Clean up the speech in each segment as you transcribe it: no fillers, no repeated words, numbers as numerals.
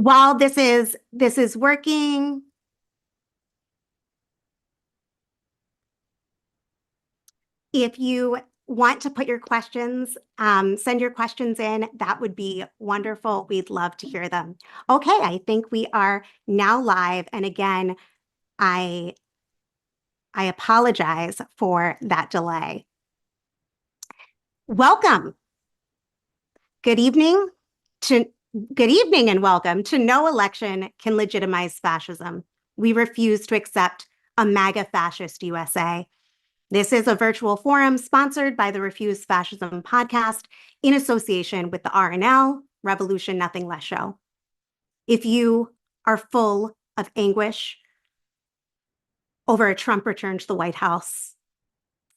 While this is working, if you want to put your questions, send your questions in. That would be wonderful. We'd love to hear them. Okay, I think we are now live. And again, I apologize for that delay. Welcome. Good evening and welcome to No Election Can Legitimize Fascism. We refuse to accept a MAGA fascist USA. This is a virtual forum sponsored by the Refuse Fascism podcast in association with the RNL, Revolution Nothing Less show. If you are full of anguish over a Trump return to the White House,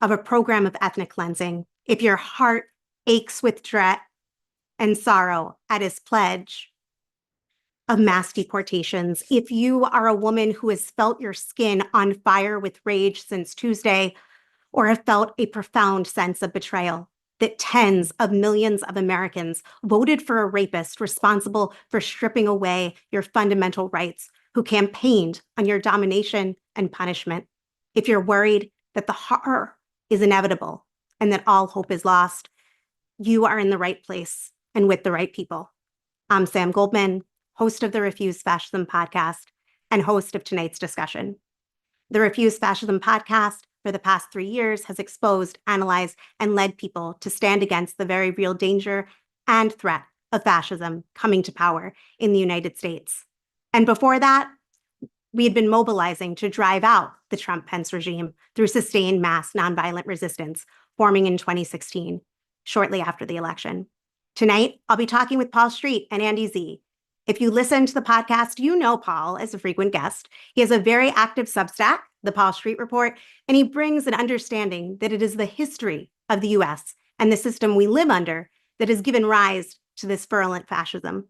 of a program of ethnic cleansing, if your heart aches with dread and sorrow at his pledge of mass deportations, if you are a woman who has felt your skin on fire with rage since Tuesday, or have felt a profound sense of betrayal that tens of millions of Americans voted for a rapist responsible for stripping away your fundamental rights, who campaigned on your domination and punishment, if you're worried that the horror is inevitable and that all hope is lost, you are in the right place and with the right people. I'm Sam Goldman, host of the Refuse Fascism podcast and host of tonight's discussion. The Refuse Fascism podcast for the past 3 years has exposed, analyzed, and led people to stand against the very real danger and threat of fascism coming to power in the United States. And before that, we had been mobilizing to drive out the Trump-Pence regime through sustained mass nonviolent resistance, forming in 2016, shortly after the election. Tonight, I'll be talking with Paul Street and Andy Z. If you listen to the podcast, you know Paul as a frequent guest. He has a very active Substack, The Paul Street Report, and he brings an understanding that it is the history of the US and the system we live under that has given rise to this virulent fascism.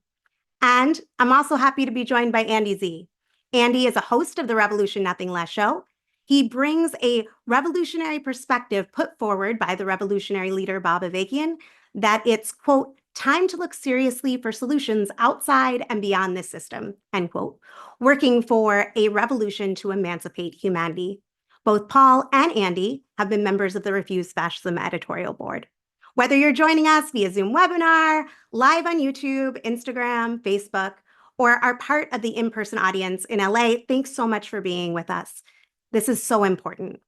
And I'm also happy to be joined by Andy Z. Andy is a host of the Revolution Nothing Less show. He brings a revolutionary perspective put forward by the revolutionary leader, Bob Avakian, that it's, quote, time to look seriously for solutions outside and beyond this system, end quote, working for a revolution to emancipate humanity. Both Paul and Andy have been members of the Refuse Fascism editorial board. Whether you're joining us via Zoom webinar, live on YouTube, Instagram, Facebook, or are part of the in-person audience in LA, thanks so much for being with us. This is so important.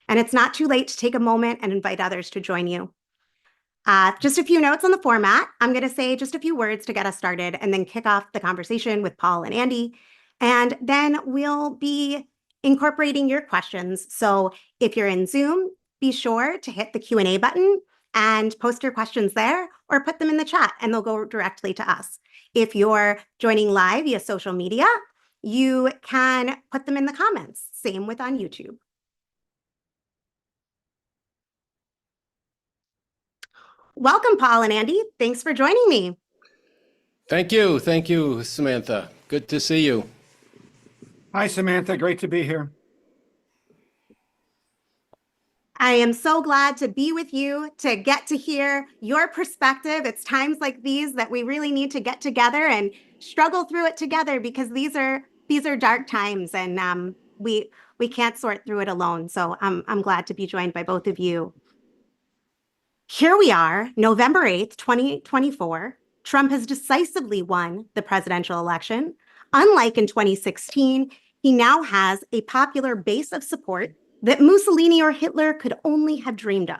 And it's not too late to take a moment and invite others to join you. Just a few notes on the format. I'm going to say just a few words to get us started and then kick off the conversation with Paul and Andy. And then we'll be incorporating your questions. So if you're in Zoom, be sure to hit the Q&A button and post your questions there or put them in the chat and they'll go directly to us. If you're joining live via social media, you can put them in the comments. Same with on YouTube. Welcome, Paul and Andy. Thanks for joining me. Thank you. Thank you, Samantha. Good to see you. Hi, Samantha. Great to be here. I am so glad to be with you, to get to hear your perspective. It's times like these that we really need to get together and struggle through it together, because these are dark times, and we can't sort through it alone. So I'm glad to be joined by both of you. Here we are, November 8th, 2024. Trump has decisively won the presidential election. Unlike in 2016, he now has a popular base of support that Mussolini or Hitler could only have dreamed of.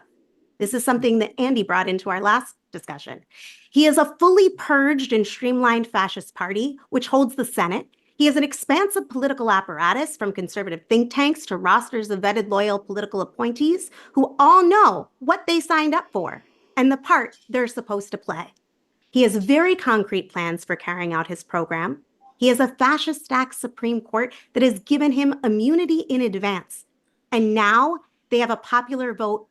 This is something that Andy brought into our last discussion. He has a fully purged and streamlined fascist party, which holds the Senate. He has an expansive political apparatus, from conservative think tanks to rosters of vetted loyal political appointees who all know what they signed up for and the part they're supposed to play. He has very concrete plans for carrying out his program. He has a fascist-stacked Supreme Court that has given him immunity in advance. And now they have a popular vote,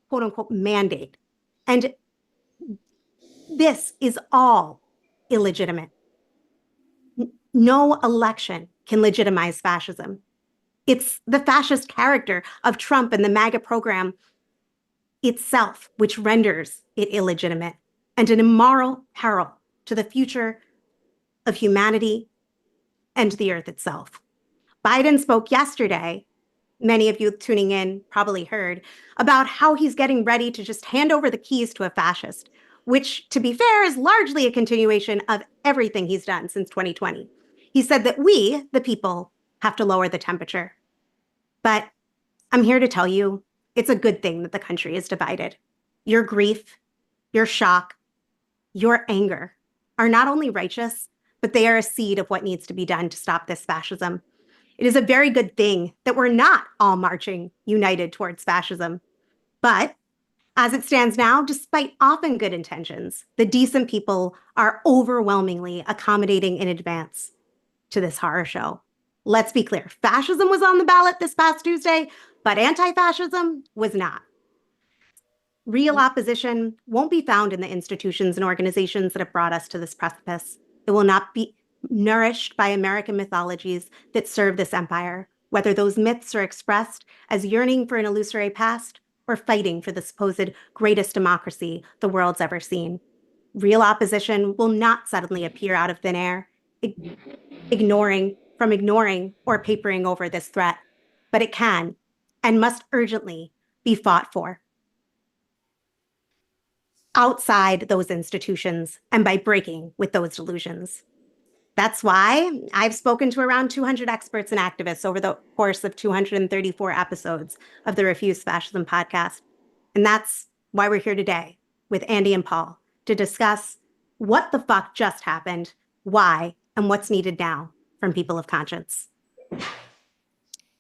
quote unquote, mandate. And this is all illegitimate. No election can legitimize fascism. It's the fascist character of Trump and the MAGA program itself which renders it illegitimate and an immoral peril to the future of humanity and the earth itself. Biden spoke yesterday, many of you tuning in probably heard, about how he's getting ready to just hand over the keys to a fascist, which, to be fair, is largely a continuation of everything he's done since 2020. He said that we, the people, have to lower the temperature. But I'm here to tell you, it's a good thing that the country is divided. Your grief, your shock, your anger are not only righteous, but they are a seed of what needs to be done to stop this fascism. It is a very good thing that we're not all marching united towards fascism. But as it stands now, despite often good intentions, the decent people are overwhelmingly accommodating in advance to this horror show. Let's be clear, fascism was on the ballot this past Tuesday, but anti-fascism was not. Real opposition won't be found in the institutions and organizations that have brought us to this precipice. It will not be nourished by American mythologies that serve this empire, whether those myths are expressed as yearning for an illusory past or fighting for the supposed greatest democracy the world's ever seen. Real opposition will not suddenly appear out of thin air, ignoring or papering over this threat, but it can and must urgently be fought for outside those institutions and by breaking with those delusions. That's why I've spoken to around 200 experts and activists over the course of 234 episodes of the Refuse Fascism podcast. And that's why we're here today with Andy and Paul to discuss what the fuck just happened, why, and what's needed now from people of conscience.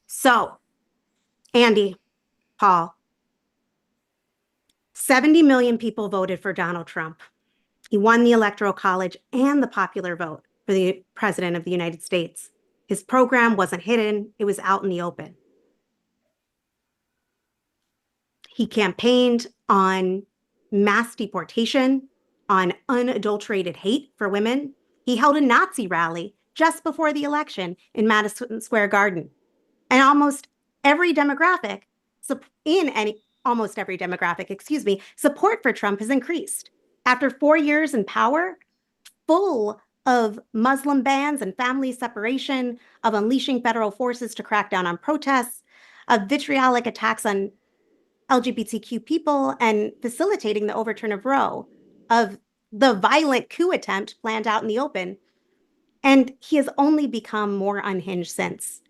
So, Andy, Paul, 70 million people voted for Donald Trump. He won the Electoral College and the popular vote for the President of the United States. His program wasn't hidden, it was out in the open. He campaigned on mass deportation, on unadulterated hate for women. He held a Nazi rally just before the election in Madison Square Garden. And almost every demographic, support for Trump has increased. After 4 years in power, full of Muslim bans and family separation, of unleashing federal forces to crack down on protests, of vitriolic attacks on LGBTQ people, and facilitating the overturn of Roe, of the violent coup attempt planned out in the open. And he has only become more unhinged since.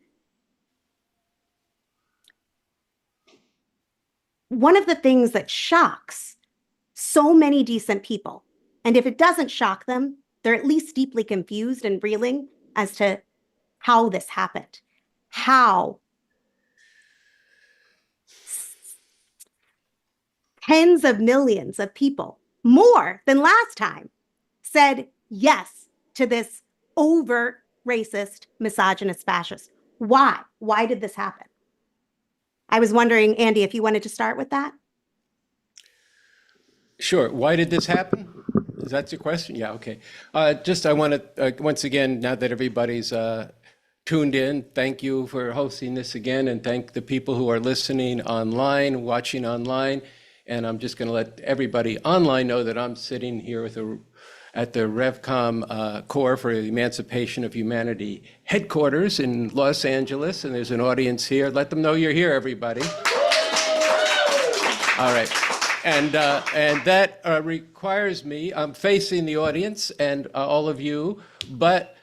One of the things that shocks so many decent people, and if it doesn't shock them, they're at least deeply confused and reeling as to how this happened. How tens of millions of people, more than last time, said yes to this overt racist, misogynist fascist. Why? Why did this happen? I was wondering, Andy, if you wanted to start with that. Sure. Why did this happen? Is that your question? Yeah, okay. I want to, once again, now that everybody's tuned in, thank you for hosting this again, and thank the people who are listening online, watching online. And I'm just going to let everybody online know that I'm sitting here at the RevCom Corps for the Emancipation of Humanity headquarters in Los Angeles, and there's an audience here. Let them know you're here, everybody. All right. And that requires me, I'm facing the audience and all of you, but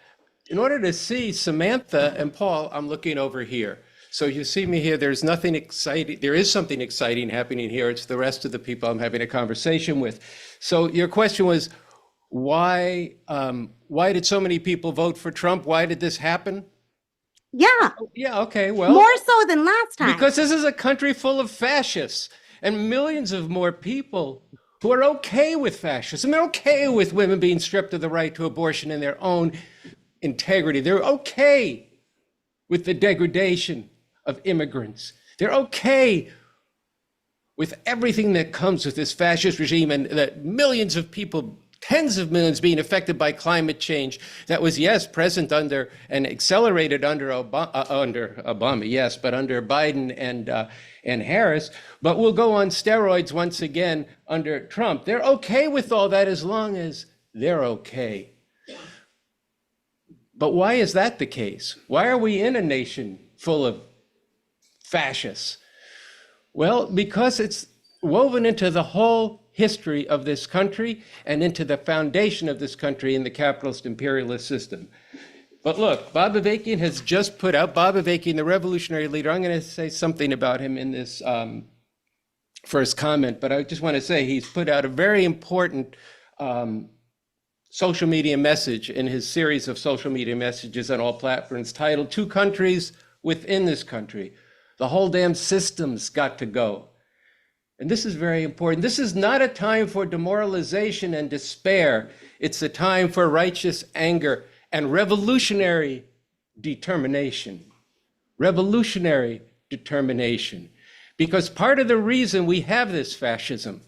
in order to see Samantha and Paul, I'm looking over here. So you see me here, there's nothing exciting, there is something exciting happening here. It's the rest of the people I'm having a conversation with. So your question was, why did so many people vote for Trump? Why did this happen? Yeah. Yeah, okay, well. More so than last time. Because this is a country full of fascists and millions of more people who are okay with fascism. They're okay with women being stripped of the right to abortion in their own integrity. They're okay with the degradation of immigrants. They're okay with everything that comes with this fascist regime, and that millions of people, tens of millions, being affected by climate change that was, yes, present under and accelerated under Obama, yes, but under Biden and Harris, but will go on steroids once again under Trump. They're okay with all that as long as they're okay. But why is that the case? Why are we in a nation full of fascists? Well, because it's woven into the whole history of this country and into the foundation of this country in the capitalist imperialist system. But look, Bob Avakian has just put out, Bob Avakian, the revolutionary leader, I'm going to say something about him in this first comment, but I just want to say he's put out a very important social media message in his series of social media messages on all platforms titled Two Countries Within This Country. The whole damn system's got to go. And this is very important. This is not a time for demoralization and despair. It's a time for righteous anger and revolutionary determination. Revolutionary determination. Because part of the reason we have this fascism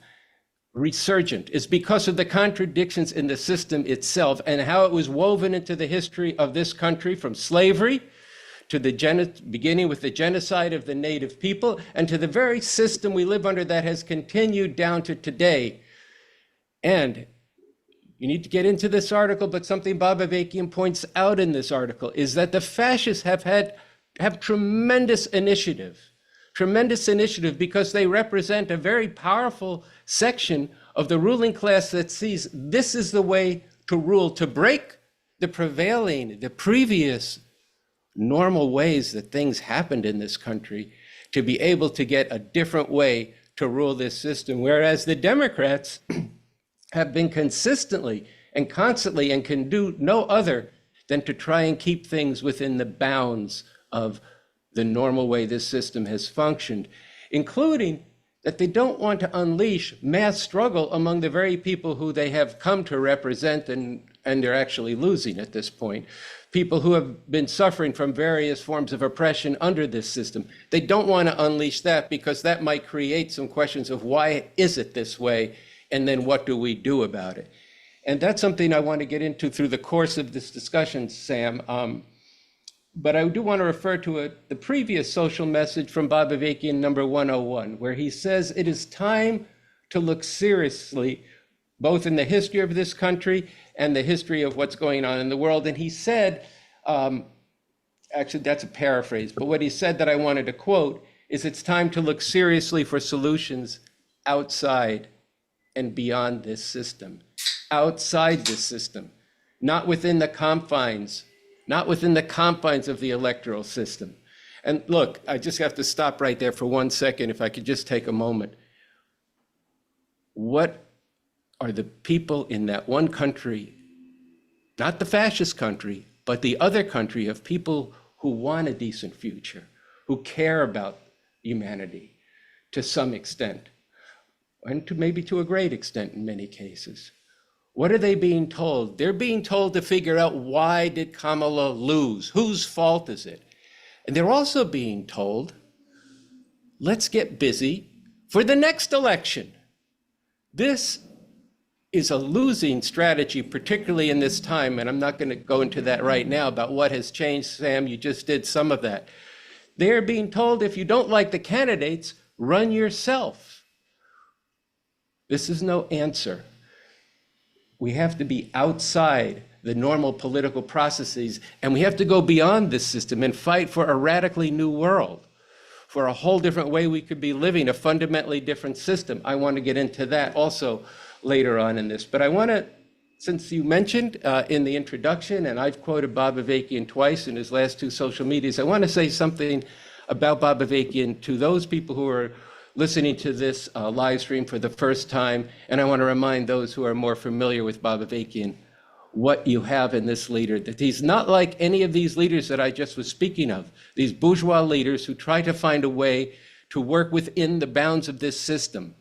resurgent is because of the contradictions in the system itself and how it was woven into the history of this country from slavery to the beginning with the genocide of the native people and to the very system we live under that has continued down to today. And you need to get into this article, but something Bob Avakian points out in this article is that the fascists have tremendous initiative because they represent a very powerful section of the ruling class that sees this is the way to rule, to break the previous normal ways that things happened in this country, to be able to get a different way to rule this system. Whereas the Democrats have been consistently and constantly and can do no other than to try and keep things within the bounds of the normal way this system has functioned, including that they don't want to unleash mass struggle among the very people who they have come to represent and they're actually losing at this point. People who have been suffering from various forms of oppression under this system. They don't want to unleash that because that might create some questions of why is it this way, and then what do we do about it? And that's something I want to get into through the course of this discussion, Sam. But I do want to refer to the previous social message from Bob Avakian, number 101, where he says it is time to look seriously both in the history of this country and the history of what's going on in the world. And he said, actually that's a paraphrase, but what he said that I wanted to quote is it's time to look seriously for solutions outside and beyond this system, outside this system, not within the confines of the electoral system. And look, I just have to stop right there for 1 second, if I could just take a moment. What are the people in that one country, not the fascist country, but the other country of people who want a decent future, who care about humanity to some extent, and maybe to a great extent in many cases? What are they being told? They're being told to figure out, why did Kamala lose? Whose fault is it? And they're also being told, let's get busy for the next election. This is a losing strategy, particularly in this time, and I'm not going to go into that right now about what has changed. Sam, you just did some of that. They're being told, if you don't like the candidates, run yourself. This is no answer. We have to be outside the normal political processes, and we have to go beyond this system and fight for a radically new world, for a whole different way we could be living, a fundamentally different system. I want to get into that also later on in this. But I want to, since you mentioned in the introduction, and I've quoted Bob Avakian twice in his last two social medias, I want to say something about Bob Avakian to those people who are listening to this live stream for the first time. And I want to remind those who are more familiar with Bob Avakian what you have in this leader, that he's not like any of these leaders that I just was speaking of, these bourgeois leaders who try to find a way to work within the bounds of this system.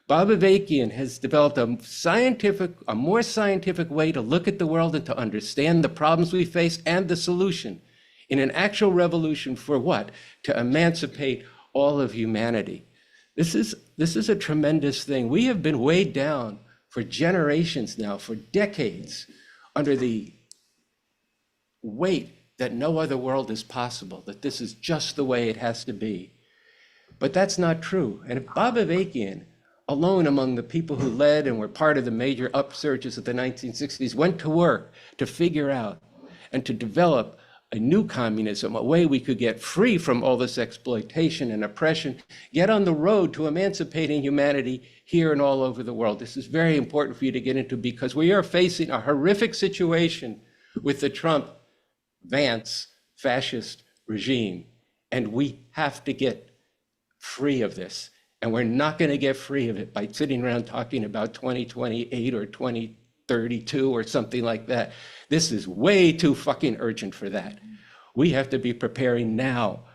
Bob Avakian has developed a more scientific way to look at the world and to understand the problems we face and the solution in an actual revolution for what? To emancipate all of humanity. This is a tremendous thing. We have been weighed down for generations now, for decades, under the weight that no other world is possible, that this is just the way it has to be. But that's not true. And if Bob Avakian, alone among the people who led and were part of the major upsurges of the 1960s, went to work to figure out and to develop a new communism, a way we could get free from all this exploitation and oppression, get on the road to emancipating humanity here and all over the world. This is very important for you to get into because we are facing a horrific situation with the Trump-Vance fascist regime, and we have to get free of this. And we're not going to get free of it by sitting around talking about 2028 or 2032 or something like that. This is way too fucking urgent for that. We have to be preparing now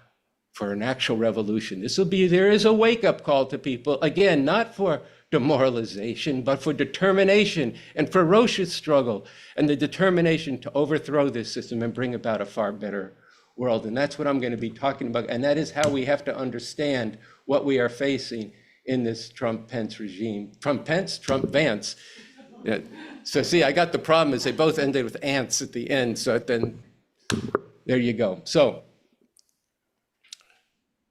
for an actual revolution. There is a wake-up call to people, again, not for demoralization, but for determination and ferocious struggle and the determination to overthrow this system and bring about a far better world. And that's what I'm going to be talking about. And that is how we have to understand what we are facing in this Trump-Pence regime. Trump-Pence, Trump-Vance. Yeah. So see, I got the problem is they both ended with ants at the end. So then there you go. So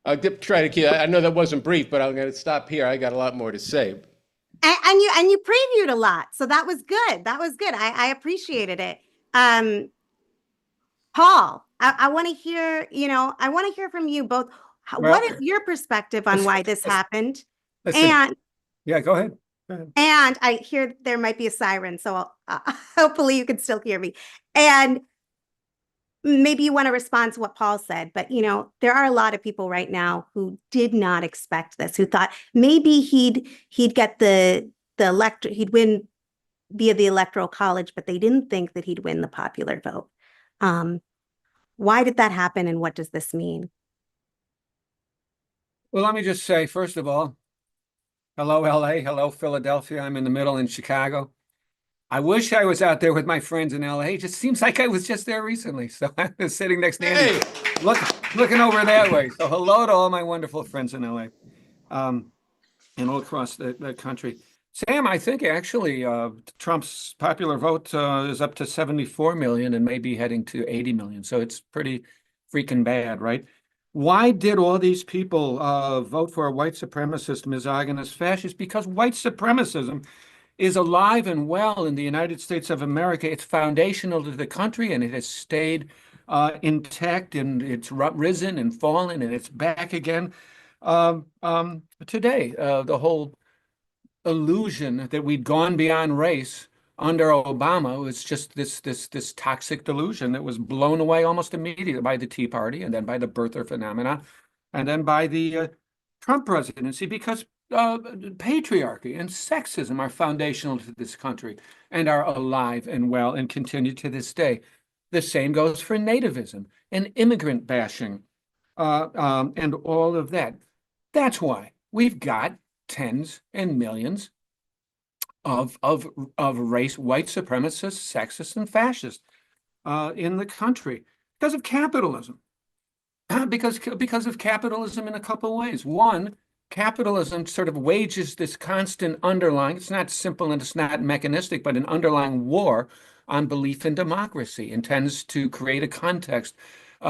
I'll try to keep, I know that wasn't brief, but I'm going to stop here. I got a lot more to say. And you previewed a lot. So that was good. That was good. I appreciated it. Paul, I want to hear, I want to hear from you both. What is your perspective on why this happened? Yeah, go ahead. And I hear there might be a siren, so hopefully you can still hear me. And maybe you want to respond to what Paul said, but there are a lot of people right now who did not expect this, who thought maybe he'd get he'd win via the Electoral College, but they didn't think that he'd win the popular vote. Why did that happen, and what does this mean? Well, let me just say, first of all, hello, LA. Hello, Philadelphia. I'm in the middle in Chicago. I wish I was out there with my friends in LA. It just seems like I was just there recently. So I was sitting next to Andy, looking over that way. So hello to all my wonderful friends in LA and all across the country. Sam, I think actually Trump's popular vote is up to 74 million and maybe heading to 80 million. So it's pretty freaking bad, right? Why did all these people vote for a white supremacist, misogynist, fascist? Because white supremacism is alive and well in the United States of America. It's foundational to the country, and it has stayed intact, and it's risen and fallen, and it's back again today. The whole illusion that we'd gone beyond race under Obama was just this toxic delusion that was blown away almost immediately by the Tea Party, and then by the birther phenomena, and then by the Trump presidency, because patriarchy and sexism are foundational to this country and are alive and well and continue to this day. The same goes for nativism and immigrant bashing and all of that. That's why we've got tens and millions of race, white supremacists, sexists, and fascists in the country because of capitalism. Because of capitalism in a couple of ways. One, capitalism sort of wages this constant underlying, it's not simple and it's not mechanistic, but an underlying war on belief in democracy, and tends to create a context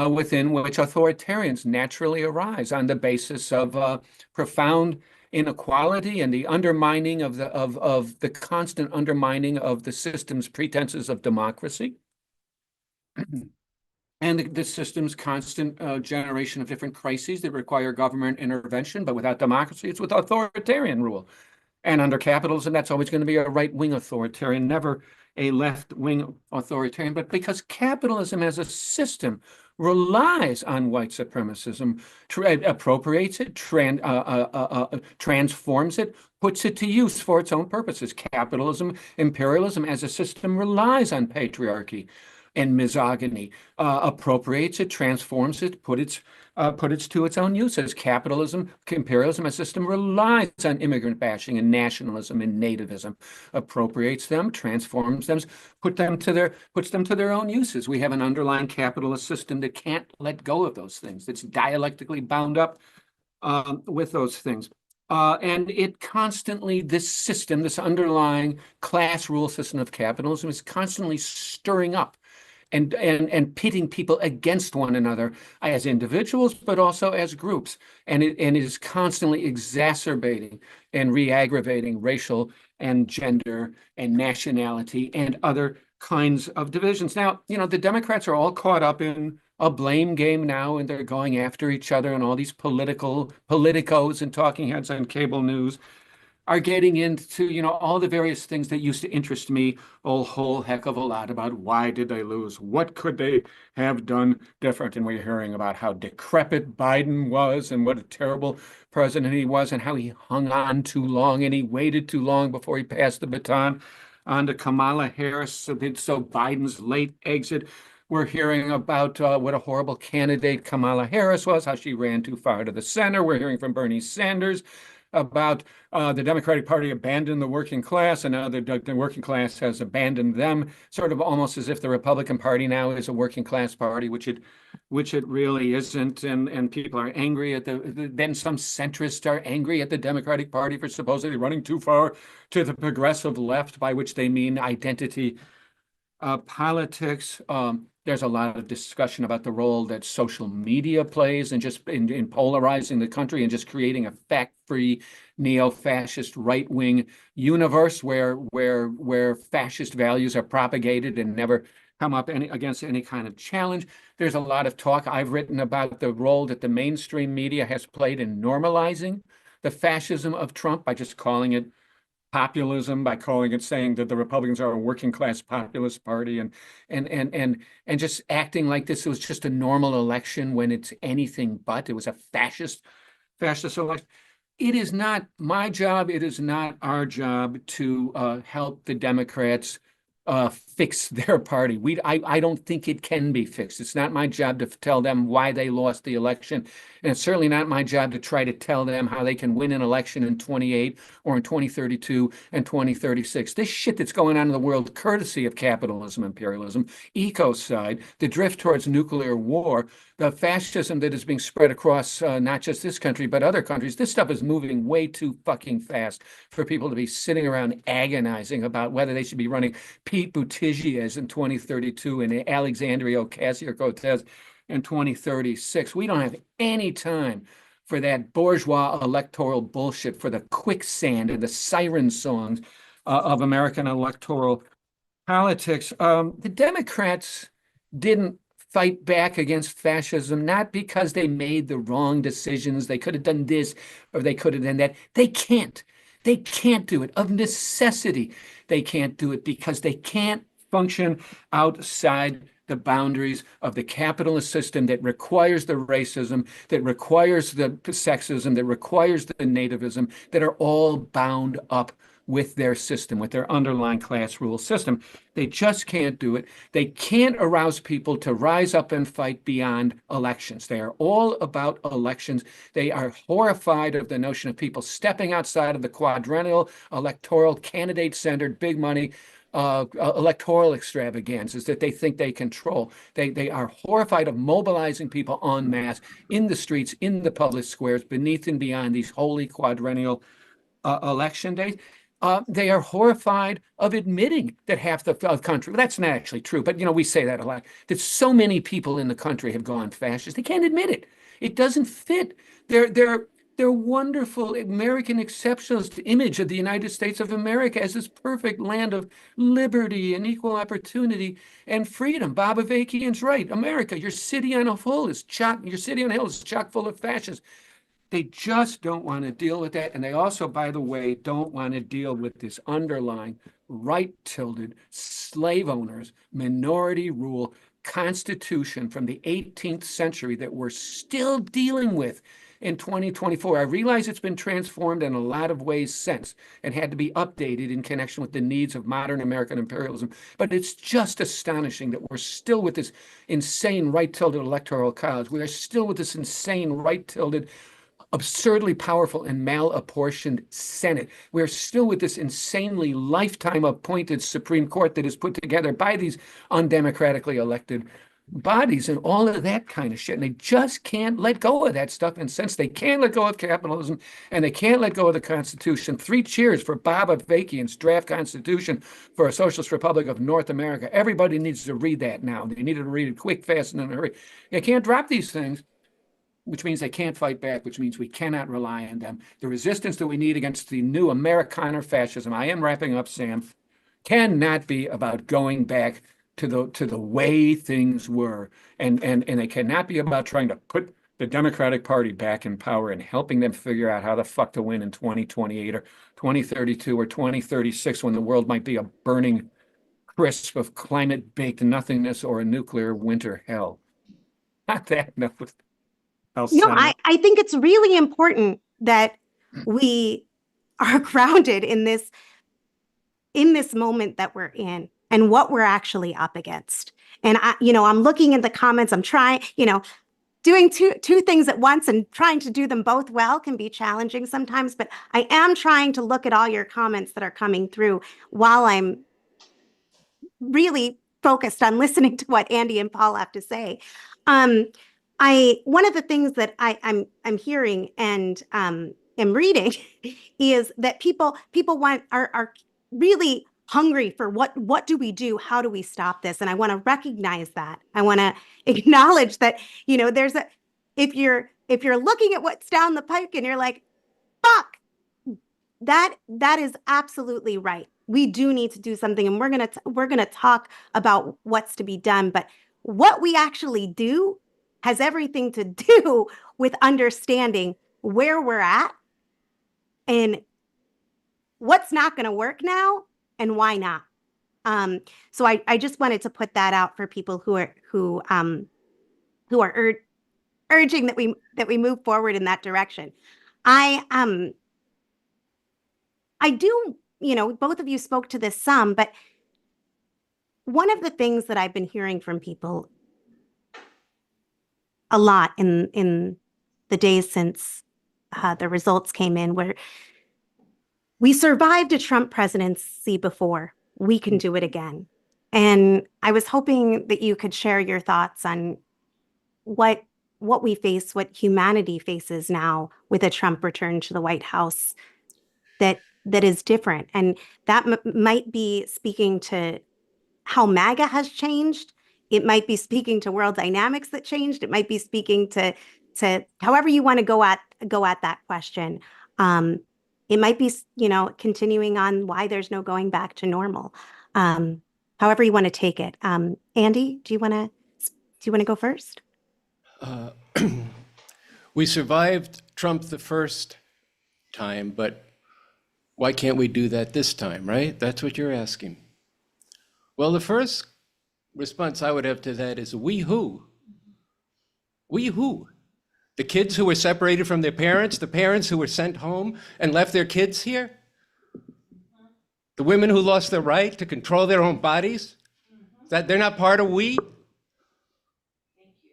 within which authoritarians naturally arise on the basis of profound inequality and the undermining of the constant undermining of the system's pretenses of democracy. And the system's constant generation of different crises that require government intervention, but without democracy, it's with authoritarian rule. And under capitalism, that's always going to be a right-wing authoritarian, never a left-wing authoritarian. But because capitalism as a system relies on white supremacism, appropriates it, transforms it, puts it to use for its own purposes. Capitalism, imperialism as a system relies on patriarchy and misogyny, appropriates it, transforms it, puts it to its own uses. Capitalism, imperialism, a system relies on immigrant bashing and nationalism and nativism, appropriates them, transforms them, puts them to their own uses. We have an underlying capitalist system that can't let go of those things. That's dialectically bound up with those things. And it constantly, this system, this underlying class rule system of capitalism is constantly stirring up and pitting people against one another as individuals, but also as groups. And it is constantly exacerbating and re-aggravating racial and gender and nationality and other kinds of divisions. Now, the Democrats are all caught up in a blame game now, and they're going after each other, and all these politicos and talking heads on cable news are getting into, all the various things that used to interest me a whole heck of a lot about why did they lose? What could they have done different? And we're hearing about how decrepit Biden was and what a terrible president he was and how he hung on too long and he waited too long before he passed the baton on to Kamala Harris. So Biden's late exit. We're hearing about what a horrible candidate Kamala Harris was, how she ran too far to the center. We're hearing from Bernie Sanders about the Democratic Party abandoned the working class, and now the working class has abandoned them, sort of almost as if the Republican Party now is a working class party, which it really isn't. And people are angry at then some centrists are angry at the Democratic Party for supposedly running too far to the progressive left, by which they mean identity politics. There's a lot of discussion about the role that social media plays and just in polarizing the country and just creating a fact-free neo-fascist right-wing universe where fascist values are propagated and never come up against any kind of challenge. There's a lot of talk I've written about the role that the mainstream media has played in normalizing the fascism of Trump by just calling it populism, by saying that the Republicans are a working class populist party, and just acting like this was just a normal election when it's anything but. It was a fascist election. It is not my job. It is not our job to help the Democrats fix their party. I don't think it can be fixed. It's not my job to tell them why they lost the election. And it's certainly not my job to try to tell them how they can win an election in 28 or in 2032 and 2036. This shit that's going on in the world, courtesy of capitalism, imperialism, ecocide, the drift towards nuclear war, the fascism that is being spread across not just this country, but other countries. This stuff is moving way too fucking fast for people to be sitting around agonizing about whether they should be running Pete Buttigieg in 2032 and Alexandria Ocasio-Cortez in 2036. We don't have any time for that bourgeois electoral bullshit, for the quicksand and the siren songs of American electoral politics. The Democrats didn't fight back against fascism, not because they made the wrong decisions. They could have done this or they could have done that. They can't. They can't do it. Of necessity, they can't do it because they can't function outside the boundaries of the capitalist system that requires the racism, that requires the sexism, that requires the nativism, that are all bound up with their system, with their underlying class rule system. They just can't do it. They can't arouse people to rise up and fight beyond elections. They are all about elections. They are horrified of the notion of people stepping outside of the quadrennial electoral candidate-centered big money electoral extravaganzas that they think they control. They are horrified of mobilizing people en masse in the streets, in the public squares, beneath and beyond these holy quadrennial election days. They are horrified of admitting that half the country, well, that's not actually true, but we say that a lot, that so many people in the country have gone fascist. They can't admit it. It doesn't fit their wonderful American exceptionalist image of the United States of America as this perfect land of liberty and equal opportunity and freedom. Bob Avakian's right. America, your city on a hill is chock full of fascists. They just don't want to deal with that. And they also, by the way, don't want to deal with this underlying right-tilted slave owners, minority rule constitution from the 18th century that we're still dealing with in 2024. I realize it's been transformed in a lot of ways since and had to be updated in connection with the needs of modern American imperialism. But it's just astonishing that we're still with this insane right-tilted electoral college. We are still with this insane right-tilted, absurdly powerful and mal-apportioned Senate. We're still with this insanely lifetime appointed Supreme Court that is put together by these undemocratically elected bodies and all of that kind of shit. And they just can't let go of that stuff. And since they can't let go of capitalism and they can't let go of the Constitution, 3 cheers for Bob Avakian's draft Constitution for a Socialist Republic of North America. Everybody needs to read that now. They need to read it quick, fast, and in a hurry. You can't drop these things which means they can't fight back, which means we cannot rely on them. The resistance that we need against the new Amerikaner fascism, I am wrapping up, Sam, cannot be about going back to the way things were. And they cannot be about trying to put the Democratic Party back in power and helping them figure out how the fuck to win in 2028 or 2032 or 2036 when the world might be a burning crisp of climate-baked nothingness or a nuclear winter hell. Not that note. No, I think it's really important that we are grounded in this moment that we're in and what we're actually up against. And I'm looking at the comments, I'm trying, doing two things at once and trying to do them both well can be challenging sometimes, but I am trying to look at all your comments that are coming through while I'm really focused on listening to what Andy and Paul have to say. One of the things that I'm hearing and am reading is that people are really hungry for what do we do? How do we stop this? And I want to recognize that. I want to acknowledge that, if you're looking at what's down the pike and you're like, fuck, that is absolutely right. We do need to do something, and we're gonna talk about what's to be done. But what we actually do has everything to do with understanding where we're at and what's not going to work now and why not. So I just wanted to put that out for people who are urging that we move forward in that direction. I do, both of you spoke to this some, but one of the things that I've been hearing from people a lot in the days since the results came in, where we survived a Trump presidency before, we can do it again. And I was hoping that you could share your thoughts on what we face, what humanity faces now with a Trump return to the White House that is different. And that might be speaking to how MAGA has changed. It might be speaking to world dynamics that changed. It might be speaking to however you want to go at that question. It might be, continuing on why there's no going back to normal. However you want to take it. Andy, do you want to go first? We survived Trump the first time, but why can't we do that this time, right? That's what you're asking. Well, the first response I would have to that is we who? We who? The kids who were separated from their parents, the parents who were sent home and left their kids here? The women who lost their right to control their own bodies? That they're not part of we?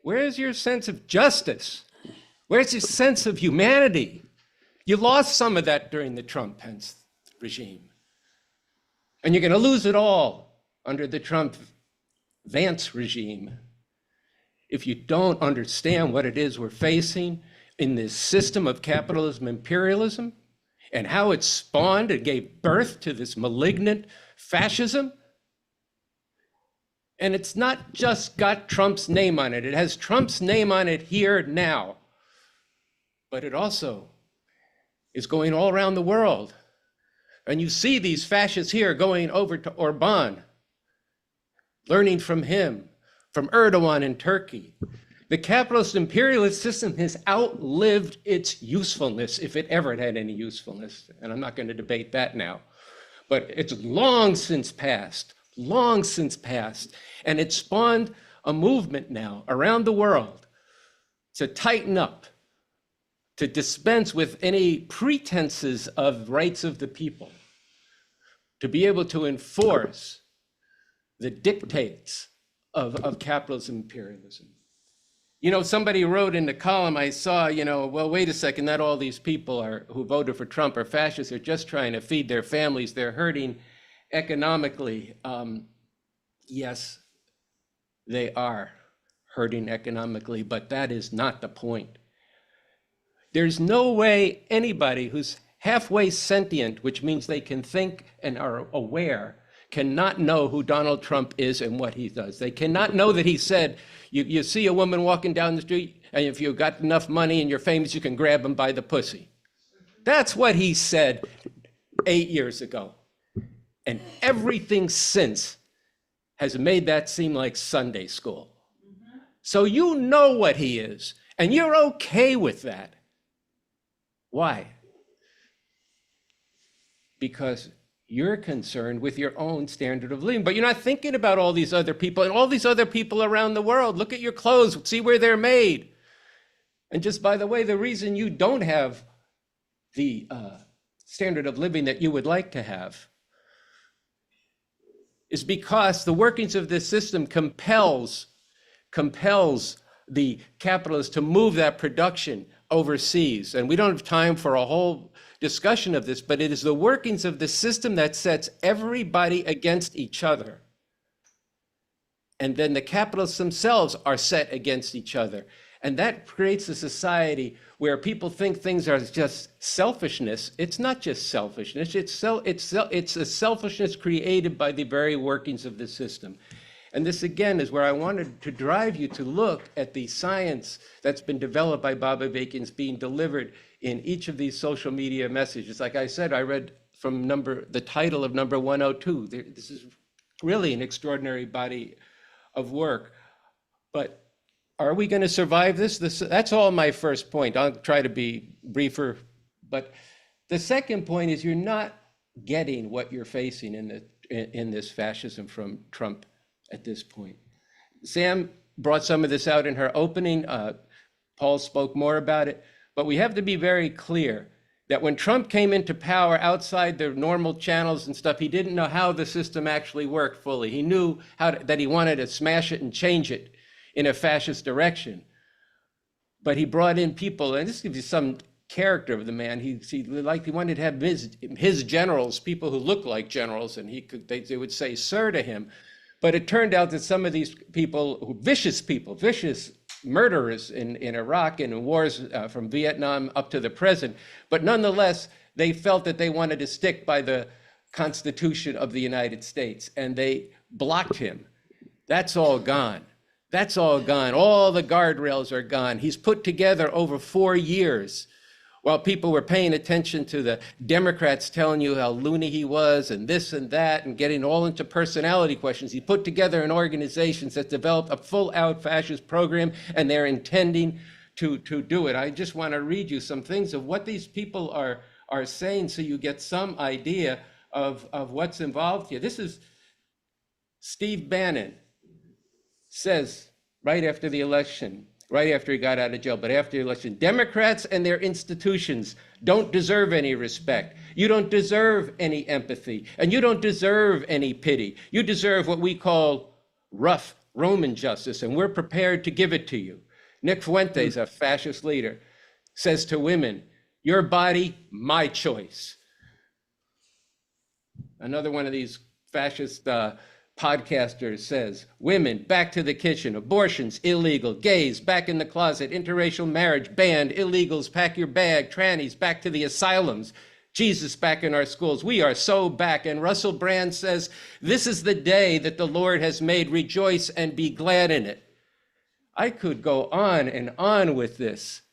Where's your sense of justice? Where's your sense of humanity? You lost some of that during the Trump-Pence regime. And you're going to lose it all under the Trump-Vance regime if you don't understand what it is we're facing in this system of capitalism, imperialism, and how it spawned and gave birth to this malignant fascism. And it's not just got Trump's name on it. It has Trump's name on it here now. But it also is going all around the world. And you see these fascists here going over to Orban, learning from him, from Erdogan in Turkey. The capitalist imperialist system has outlived its usefulness, if it ever had any usefulness. And I'm not going to debate that now. But it's long since passed, long since passed. And it spawned a movement now around the world to tighten up, to dispense with any pretenses of rights of the people, to be able to enforce the dictates of capitalism, imperialism. Somebody wrote in the column I saw, well, wait a second, not all these people who voted for Trump are fascists. They're just trying to feed their families. They're hurting economically. Yes, they are hurting economically, but that is not the point. There's no way anybody who's halfway sentient, which means they can think and are aware, cannot know who Donald Trump is and what he does. They cannot know that he said, you see a woman walking down the street, And if you've got enough money and you're famous, you can grab them by the pussy. That's what he said 8 years ago. And everything since has made that seem like Sunday school. So you know what he is, and you're okay with that. Why? Because you're concerned with your own standard of living, but you're not thinking about all these other people and all these other people around the world. Look at your clothes, see where they're made. And just by the way, the reason you don't have the standard of living that you would like to have is because the workings of this system compels the capitalists to move that production overseas. And we don't have time for a whole discussion of this, but it is the workings of the system that sets everybody against each other. And then the capitalists themselves are set against each other. And that creates a society where people think things are just selfishness. It's not just selfishness, it's a selfishness created by the very workings of the system. And this again is where I wanted to drive you to look at the science that's been developed by Bob Avakian's being delivered in each of these social media messages. Like I said, I read from the title of number 102. This is really an extraordinary body of work. But are we going to survive this? That's all my first point. I'll try to be briefer. But the second point is you're not getting what you're facing in this fascism from Trump at this point. Sam brought some of this out in her opening. Paul spoke more about it. But we have to be very clear that when Trump came into power outside the normal channels and stuff, he didn't know how the system actually worked fully. He knew that he wanted to smash it and change it in a fascist direction. But he brought in people, and this gives you some character of the man. He wanted to have his generals, people who look like generals, and they would say sir to him. But it turned out that some of these people, vicious murderers in Iraq and in wars from Vietnam up to the present, but nonetheless, they felt that they wanted to stick by the Constitution of the United States, and they blocked him. That's all gone. That's all gone. All the guardrails are gone. He's put together over 4 years, while people were paying attention to the Democrats telling you how loony he was and this and that and getting all into personality questions. He put together an organization that's developed a full-out fascist program, and they're intending to do it. I just want to read you some things of what these people are saying so you get some idea of what's involved here. This is Steve Bannon says right after the election, right after he got out of jail, but after the election, Democrats and their institutions don't deserve any respect. You don't deserve any empathy, and you don't deserve any pity. You deserve what we call rough Roman justice, and we're prepared to give it to you. Nick Fuentes, a fascist leader, says to women, your body, my choice. Another one of these fascist podcasters says, women, back to the kitchen, abortions, illegal, gays, back in the closet, interracial marriage, banned, illegals, pack your bag, trannies, back to the asylums, Jesus back in our schools. We are so back. And Russell Brand says, this is the day that the Lord has made, rejoice and be glad in it. I could go on and on with this.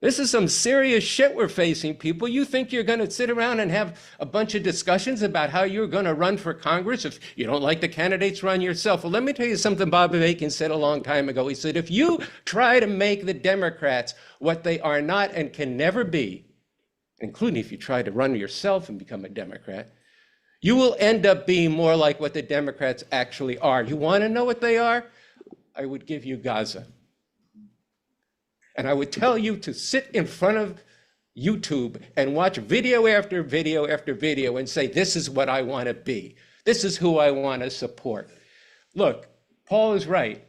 This is some serious shit we're facing, people. You think you're going to sit around and have a bunch of discussions about how you're going to run for Congress? If you don't like the candidates, run yourself. Well, let me tell you something Bob Avakian said a long time ago. He said, if you try to make the Democrats what they are not and can never be, including if you try to run yourself and become a Democrat, you will end up being more like what the Democrats actually are. You want to know what they are? I would give you Gaza. And I would tell you to sit in front of YouTube and watch video after video after video and say, this is what I want to be. This is who I want to support. Look, Paul is right.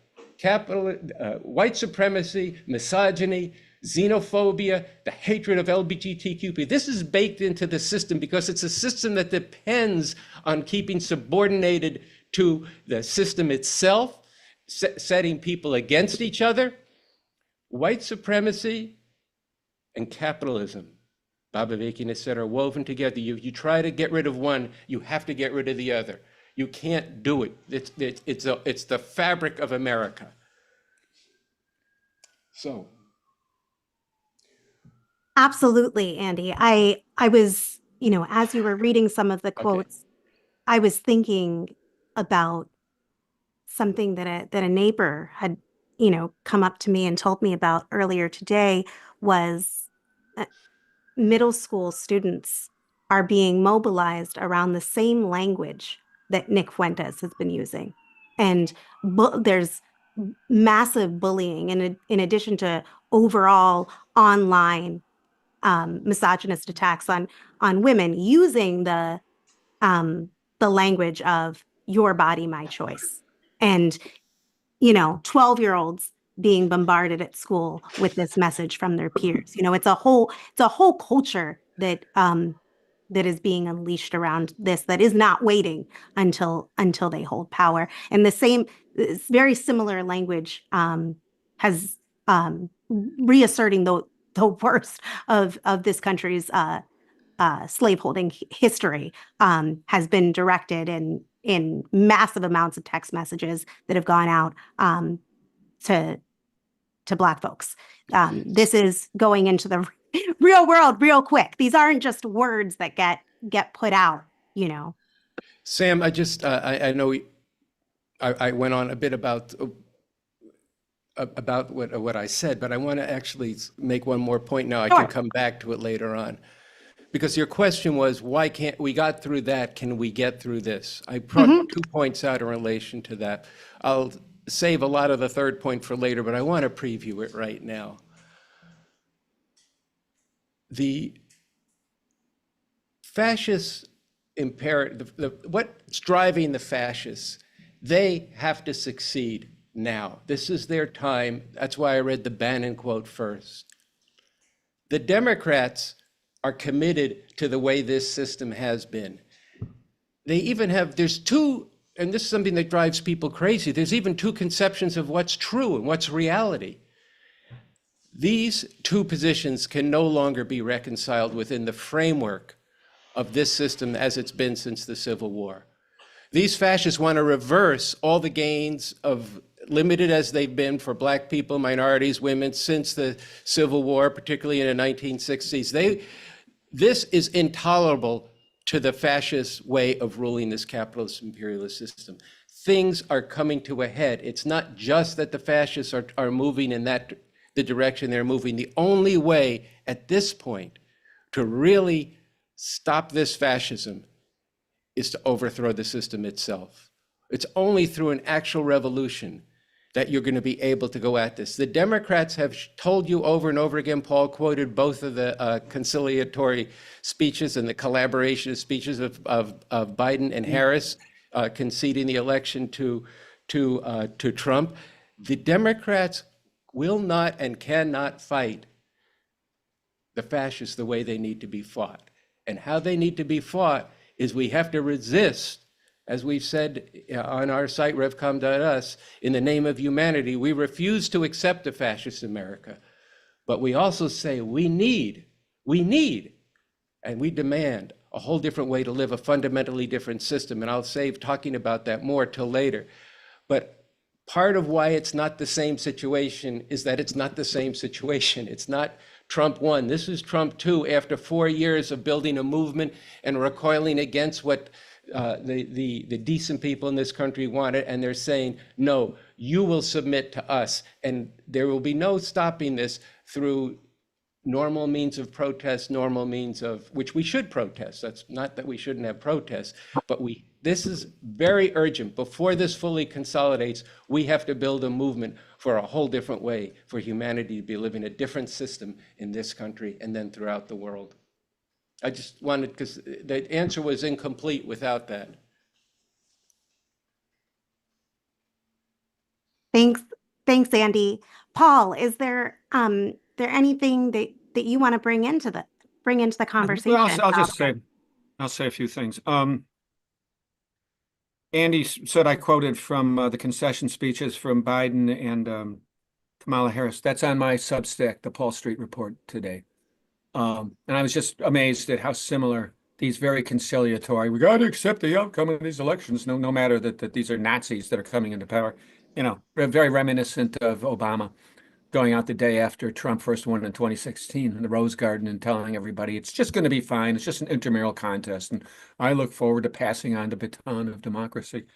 White supremacy, misogyny, xenophobia, the hatred of LGBTQ people. This is baked into the system because it's a system that depends on keeping subordinated to the system itself, setting people against each other. White supremacy and capitalism, Bob Avakian has said, are woven together. You try to get rid of one, you have to get rid of the other. You can't do it. It's the fabric of America. So, Absolutely, Andy. I was, as you were reading some of the okay. quotes, I was thinking about something that a neighbor had, come up to me and told me about earlier today was middle school students are being mobilized around the same language that Nick Fuentes has been using. And there's massive bullying in addition to overall online misogynist attacks on women using the language of your body, my choice. And 12-year-olds being bombarded at school with this message from their peers. It's a whole culture that is being unleashed around this that is not waiting until they hold power. And the same, very similar language has reasserting the worst of this country's slaveholding history has been directed in massive amounts of text messages that have gone out to Black folks. This is going into the real world real quick. These aren't just words that get put out. Sam, I know I went on a bit about what I said, but I want to actually make one more point now. I can Sure. come back to it later on. Because your question was, why can't we got through that? Can we get through this? I brought Mhm. 2 points out in relation to that. I'll save a lot of the third point for later, but I want to preview it right now. The fascist imperative, what's driving the fascists? They have to succeed now. This is their time. That's why I read the Bannon quote first. The Democrats are committed to the way this system has been. They even have, there's two, and this is something that drives people crazy, there's even two conceptions of what's true and what's reality. These two positions can no longer be reconciled within the framework of this system as it's been since the Civil War. These fascists want to reverse all the gains of limited as they've been for Black people, minorities, women since the Civil War, particularly in the 1960s. This is intolerable to the fascist way of ruling this capitalist imperialist system. Things are coming to a head. It's not just that the fascists are moving in the direction they're moving. The only way at this point to really stop this fascism is to overthrow the system itself. It's only through an actual revolution that you're going to be able to go at this. The Democrats have told you over and over again, Paul quoted both of the conciliatory speeches and the collaboration speeches of Biden and Harris conceding the election to Trump. The Democrats will not and cannot fight the fascists the way they need to be fought. And how they need to be fought is we have to resist, as we've said on our site, revcom.us, in the name of humanity, we refuse to accept a fascist America. But we also say we need, and we demand a whole different way to live, a fundamentally different system. And I'll save talking about that more till later. But part of why it's not the same situation is that it's not the same situation. It's not Trump 1. This is Trump 2 after 4 years of building a movement and recoiling against what the decent people in this country wanted. And they're saying, no, you will submit to us. And there will be no stopping this through normal means of protest, normal means of which we should protest. That's not that we shouldn't have protests, but this is very urgent. Before this fully consolidates, we have to build a movement for a whole different way for humanity to be living a different system in this country and then throughout the world. I just wanted, because the answer was incomplete without that. Thanks, thanks, Andy. Paul, is there anything that you want to bring into the Well, conversation I'll about just say, I'll say a few things. Andy said I quoted from the concession speeches from Biden and Kamala Harris. That's on my Substack, the Paul Street Report today. And I was just amazed at how similar these very conciliatory, we got to accept the outcome of these elections, no matter that these are Nazis that are coming into power, very reminiscent of Obama. going out the day after Trump first won in 2016 in the Rose Garden and telling everybody it's just going to be fine. It's just an intramural contest. And I look forward to passing on the baton of democracy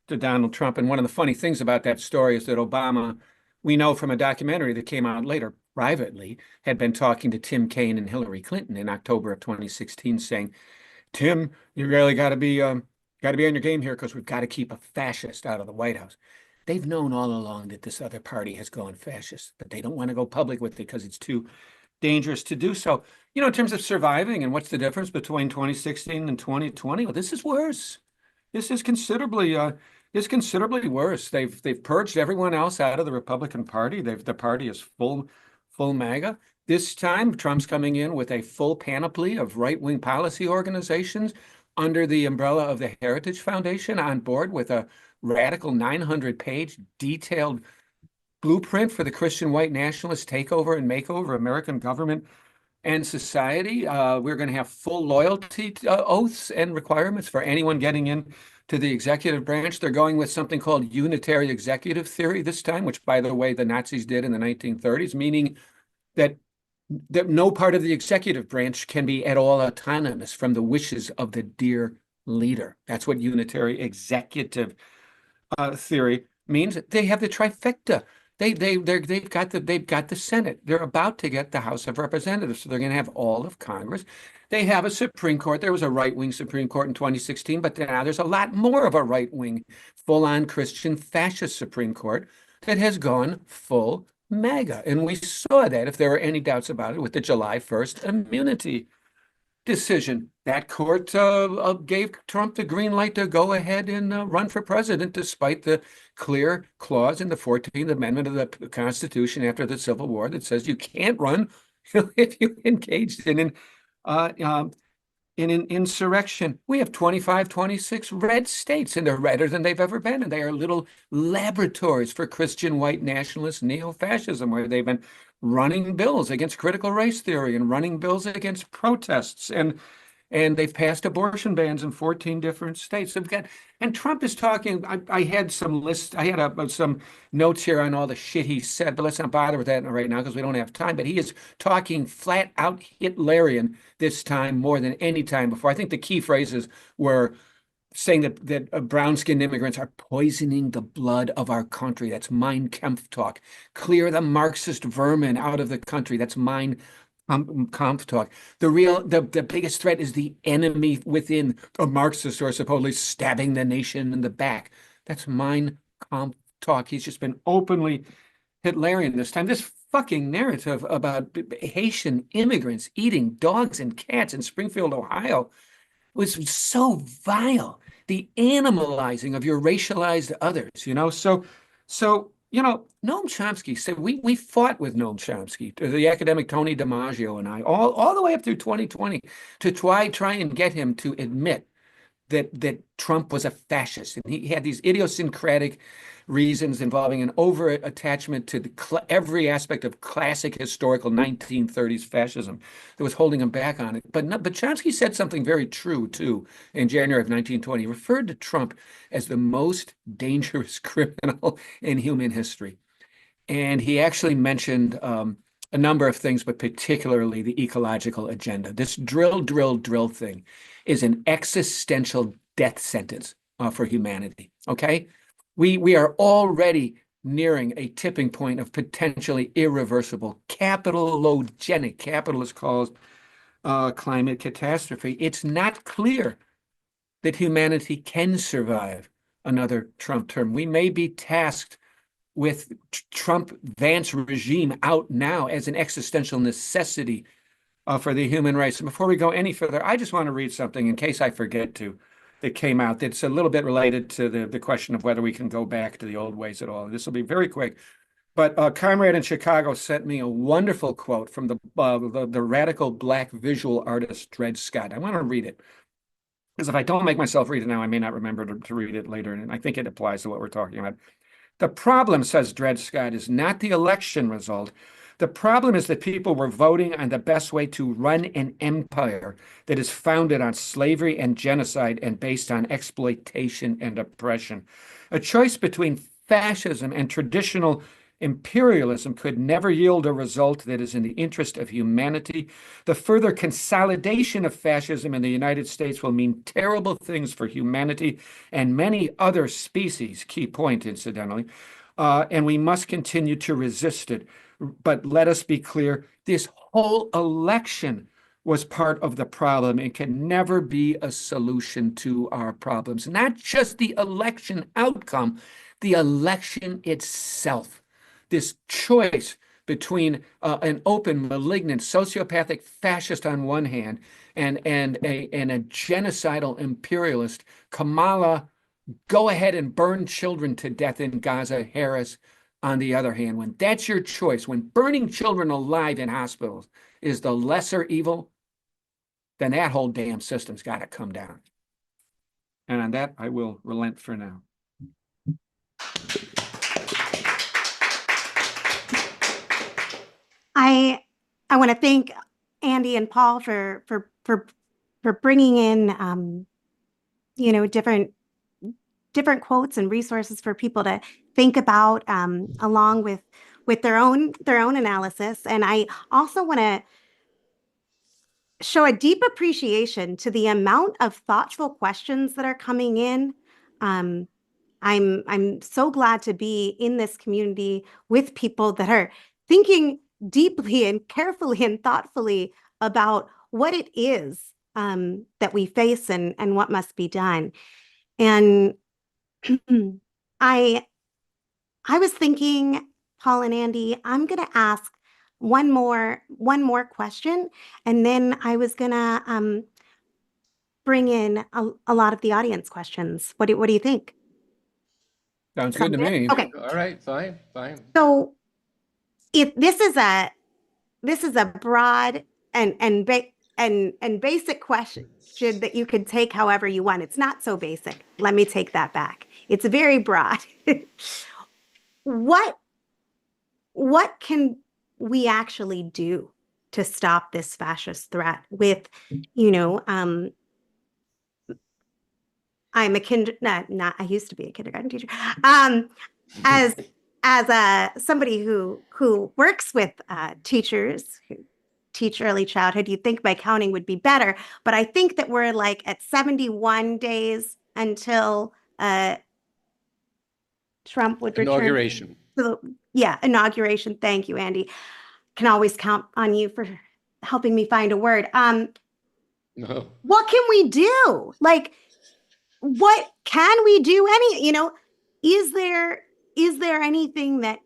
to Donald Trump. And one of the funny things about that story is that Obama, we know from a documentary that came out later privately, had been talking to Tim Kaine and Hillary Clinton in October of 2016, saying, Tim, you really got to be on your game here because we've got to keep a fascist out of the White House. They've known all along that this other party has gone fascist, but they don't want to go public with it because it's too dangerous to do so. You know, in terms of surviving and what's the difference between 2016 and 2020? Well, this is worse. This is considerably worse. They've purged everyone else out of the Republican Party. The party is full MAGA. This time, Trump's coming in with a full panoply of right-wing policy organizations under the umbrella of the Heritage Foundation on board with a radical 900-page detailed blueprint for the Christian white nationalist takeover and makeover of American government and society. We're going to have full loyalty oaths and requirements for anyone getting in to the executive branch. They're going with something called unitary executive theory this time, which, by the way, the Nazis did in the 1930s, meaning that no part of the executive branch can be at all autonomous from the wishes of the dear leader. That's what unitary executive theory means. They have the trifecta. They've got the Senate. They're about to get the House of Representatives, so they're going to have all of Congress. They have a Supreme Court. There was a right-wing Supreme Court in 2016, but now there's a lot more of a right-wing, full-on Christian fascist Supreme Court that has gone full MAGA. And we saw that, if there were any doubts about it, with the July 1st immunity decision. That court gave Trump the green light to go ahead and run for president, despite the clear clause in the 14th Amendment of the Constitution after the Civil War that says you can't run if you engaged in an insurrection. We have 25, 26 red states, and they're redder than they've ever been. And they are little laboratories for Christian white nationalist neo-fascism, where they've been running bills against critical race theory and running bills against protests. And they've passed abortion bans in 14 different states. And Trump is talking. I had some lists. I had some notes here on all the shit he said, but let's not bother with that right now because we don't have time. But he is talking flat out Hitlerian this time more than any time before. I think the key phrases were saying that brown-skinned immigrants are poisoning the blood of our country. That's Mein Kampf talk. Clear the Marxist vermin out of the country. That's Mein Kampf talk. The biggest threat is the enemy within, the Marxists who are supposedly stabbing the nation in the back. That's Mein Kampf talk. He's just been openly Hitlerian this time. This fucking narrative about Haitian immigrants eating dogs and cats in Springfield, Ohio, was so vile. The animalizing of your racialized others, So, Noam Chomsky said, we fought with Noam Chomsky, the academic Tony DiMaggio and I, all the way up through 2020 to try and get him to admit that Trump was a fascist. And he had these idiosyncratic reasons involving an over-attachment to every aspect of classic historical 1930s fascism that was holding him back on it. But Chomsky said something very true, too, in January of 1920. He referred to Trump as the most dangerous criminal in human history. And he actually mentioned a number of things, but particularly the ecological agenda. This drill thing is an existential death sentence for humanity, okay? We are already nearing a tipping point of potentially irreversible capitalogenic, capitalist calls climate catastrophe. It's not clear that humanity can survive another Trump term. We may be tasked with Trump-Vance regime out now as an existential necessity for the human race. And before we go any further, I just want to read something in case I forget to, that came out that's a little bit related to the question of whether we can go back to the old ways at all. This will be very quick. But a comrade in Chicago sent me a wonderful quote from the radical Black visual artist Dred Scott. I want to read it, because if I don't make myself read it now, I may not remember to read it later. And I think it applies to what we're talking about. The problem, says Dred Scott, is not the election result. The problem is that people were voting on the best way to run an empire that is founded on slavery and genocide and based on exploitation and oppression. A choice between fascism and traditional Imperialism could never yield a result that is in the interest of humanity. The further consolidation of fascism in the United States will mean terrible things for humanity and many other species, key point, incidentally, and we must continue to resist it. But let us be clear, this whole election was part of the problem and can never be a solution to our problems. Not just the election outcome, the election itself. This choice between an open, malignant, sociopathic fascist on one hand and a genocidal imperialist, Kamala, go ahead and burn children to death in Gaza, Harris, on the other hand. When that's your choice, when burning children alive in hospitals is the lesser evil, then that whole damn system's got to come down. And on that, I will relent for now. I want to thank Andy and Paul for bringing in different quotes and resources for people to think about along with their own analysis. And I also want to show a deep appreciation to the amount of thoughtful questions that are coming in. I'm so glad to be in this community with people that are thinking deeply and carefully and thoughtfully about what it is that we face and what must be done. And I was thinking, Paul and Andy, I'm going to ask one more question, and then I was going to bring in a lot of the audience questions. What do you think? Sounds good to me. Okay. All right, fine. So if this is a broad and basic question that you could take however you want. It's not so basic. Let me take that back. It's very broad. What can we actually do to stop this fascist threat with, I'm a I used to be a kindergarten teacher. As somebody who works with teachers who teach early childhood, you'd think my counting would be better, but I think that we're like at 71 days until Trump would return. Inauguration. Inauguration. Thank you, Andy. Can always count on you for helping me find a word. No. What can we do? Like, what can we do? Is there anything that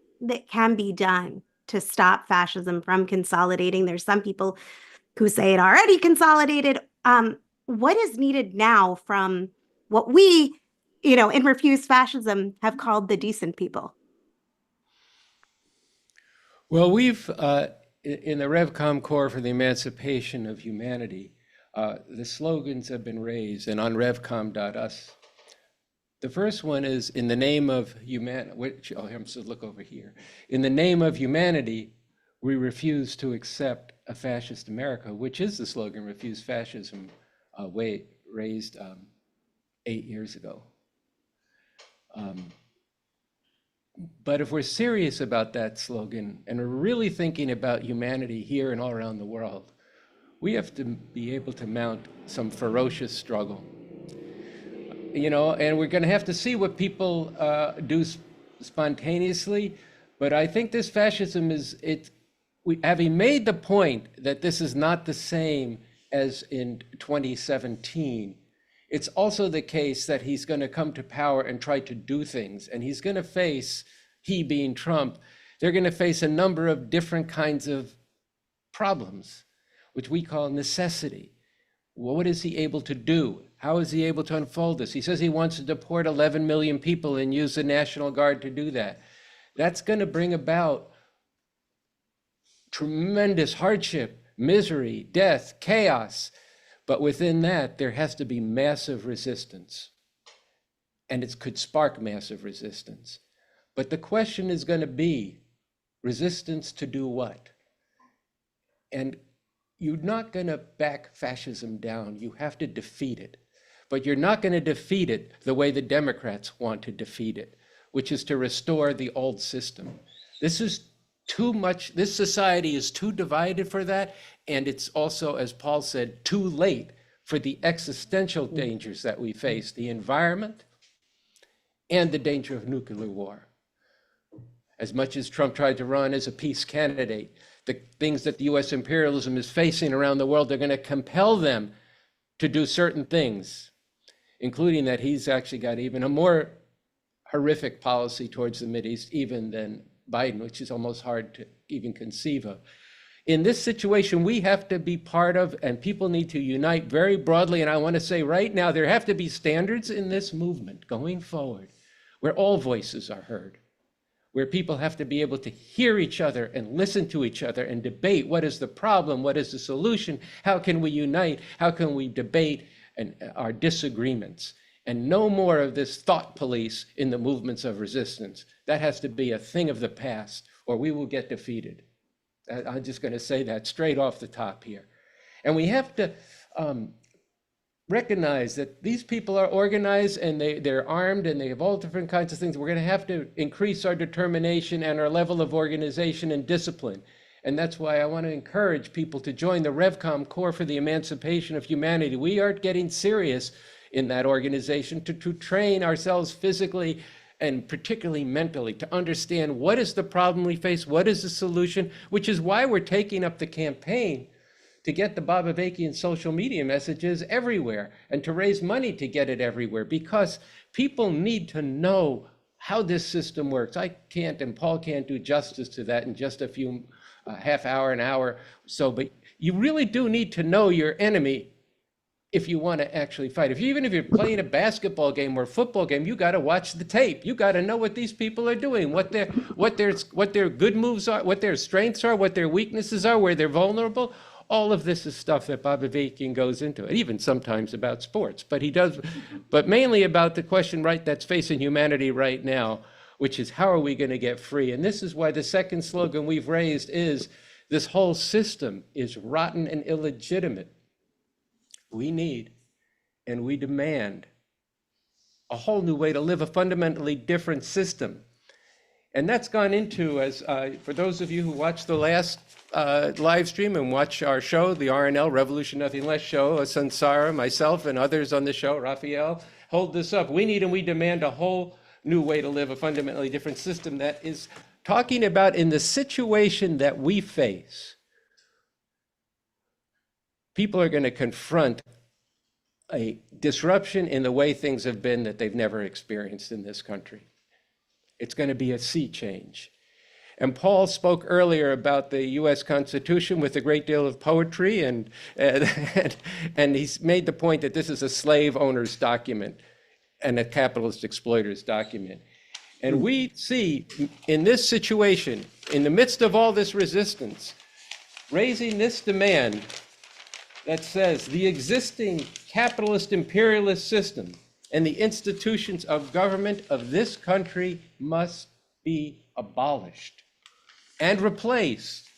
can be done to stop fascism from consolidating? There's some people who say it already consolidated. What is needed now from what we, in Refuse Fascism have called the decent people? Well, we've, in the RevCom Corps for the Emancipation of Humanity, the slogans have been raised, and on revcom.us. The first one is, in the name of humanity, I'm supposed to look over here. In the name of humanity, we refuse to accept a fascist America, which is the slogan Refuse Fascism, raised 8 years ago. But if we're serious about that slogan, and we're really thinking about humanity here and all around the world, we have to be able to mount some ferocious struggle. And we're going to have to see what people do spontaneously. But I think this fascism having made the point that this is not the same as in 2017, it's also the case that he's going to come to power and try to do things. And he's going to face, he being Trump, they're going to face a number of different kinds of problems, which we call necessity. What is he able to do? How is he able to unfold this? He says he wants to deport 11 million people and use the National Guard to do that. That's going to bring about tremendous hardship, misery, death, chaos. But within that, there has to be massive resistance. And it could spark massive resistance. But the question is going to be, resistance to do what? And you're not going to back fascism down. You have to defeat it. But you're not going to defeat it the way the Democrats want to defeat it, which is to restore the old system. This is too much. This society is too divided for that. And it's also, as Paul said, too late for the existential dangers that we face, the environment and the danger of nuclear war. As much as Trump tried to run as a peace candidate, the things that the US imperialism is facing around the world are going to compel them to do certain things, including that he's actually got even a more horrific policy towards the Mideast even than Biden, which is almost hard to even conceive of. In this situation, we have to be part of, and people need to unite very broadly. And I want to say right now, there have to be standards in this movement going forward where all voices are heard, where people have to be able to hear each other and listen to each other and debate what is the problem, what is the solution, how can we unite, how can we debate and our disagreements, and no more of this thought police in the movements of resistance. That has to be a thing of the past, or we will get defeated. I'm just going to say that straight off the top here. And we have to recognize that these people are organized and they're armed and they have all different kinds of things. We're going to have to increase our determination and our level of organization and discipline. And that's why I want to encourage people to join the RevCom Corps for the Emancipation of Humanity. We are getting serious in that organization to train ourselves physically and particularly mentally to understand what is the problem we face, what is the solution, which is why we're taking up the campaign to get the Bobavakian social media messages everywhere and to raise money to get it everywhere, because people need to know how this system works. I can't, and Paul can't do justice to that in just a few half hour, an hour or so, but you really do need to know your enemy if you want to actually fight. Even if you're playing a basketball game or a football game, you got to watch the tape. You got to know what these people are doing, what their good moves are, what their strengths are, what their weaknesses are, where they're vulnerable. All of this is stuff that Bobavakian goes into, and even sometimes about sports. But he does, but mainly about the question that's facing humanity right now, which is how are we going to get free? And this is why the second slogan we've raised is this whole system is rotten and illegitimate. We need and we demand a whole new way to live, a fundamentally different system. And that's gone into, as for those of you who watched the last live stream and watch our show, the RNL, Revolution Nothing Less show, Sansara, myself, and others on the show, Raphael, hold this up. We need and we demand a whole new way to live, a fundamentally different system that is talking about in the situation that we face. People are going to confront a disruption in the way things have been that they've never experienced in this country. It's going to be a sea change. And Paul spoke earlier about the US Constitution with a great deal of poetry, and he's made the point that this is a slave owner's document and a capitalist exploiter's document. And we see in this situation, in the midst of all this resistance, raising this demand that says the existing capitalist imperialist system and the institutions of government of this country must be abolished and replaced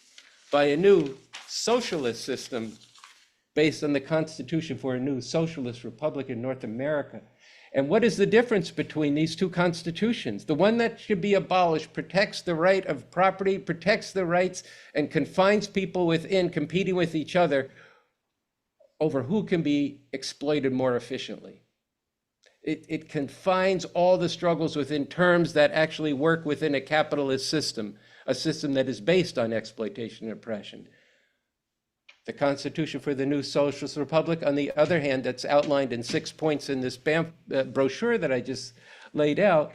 by a new socialist system based on the Constitution for a new socialist republic in North America. And what is the difference between these two constitutions? The one that should be abolished protects the right of property, protects the rights, and confines people within competing with each other over who can be exploited more efficiently. It confines all the struggles within terms that actually work within a capitalist system, a system that is based on exploitation and oppression. The Constitution for the New Socialist Republic, on the other hand, that's outlined in 6 points in this brochure that I just laid out,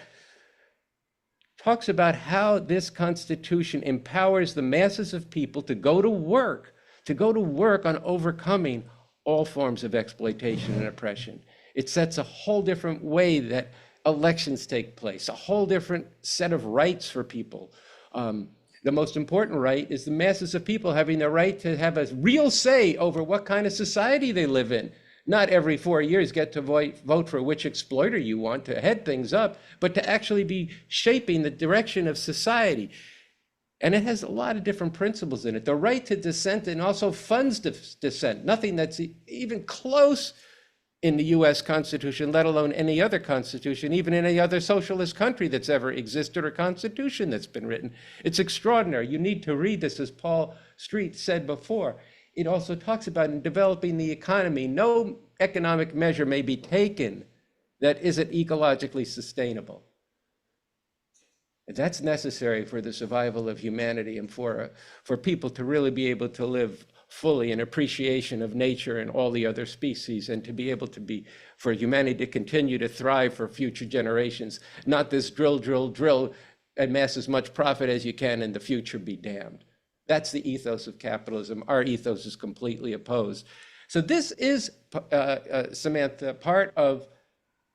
talks about how this Constitution empowers the masses of people to go to work on overcoming all forms of exploitation and oppression. It sets a whole different way that elections take place, a whole different set of rights for people. The most important right is the masses of people having the right to have a real say over what kind of society they live in. Not every 4 years get to vote for which exploiter you want to head things up, but to actually be shaping the direction of society. And it has a lot of different principles in it. The right to dissent and also funds dissent, nothing that's even close in the US Constitution, let alone any other constitution, even in any other socialist country that's ever existed or constitution that's been written. It's extraordinary. You need to read this, as Paul Street said before. It also talks about in developing the economy, no economic measure may be taken that isn't ecologically sustainable. That's necessary for the survival of humanity and for people to really be able to live fully in appreciation of nature and all the other species, and to be able to be, for humanity to continue to thrive for future generations, not this drill, drill, drill, amass as much profit as you can and the future be damned. That's the ethos of capitalism. Our ethos is completely opposed. So this is, Samantha, part of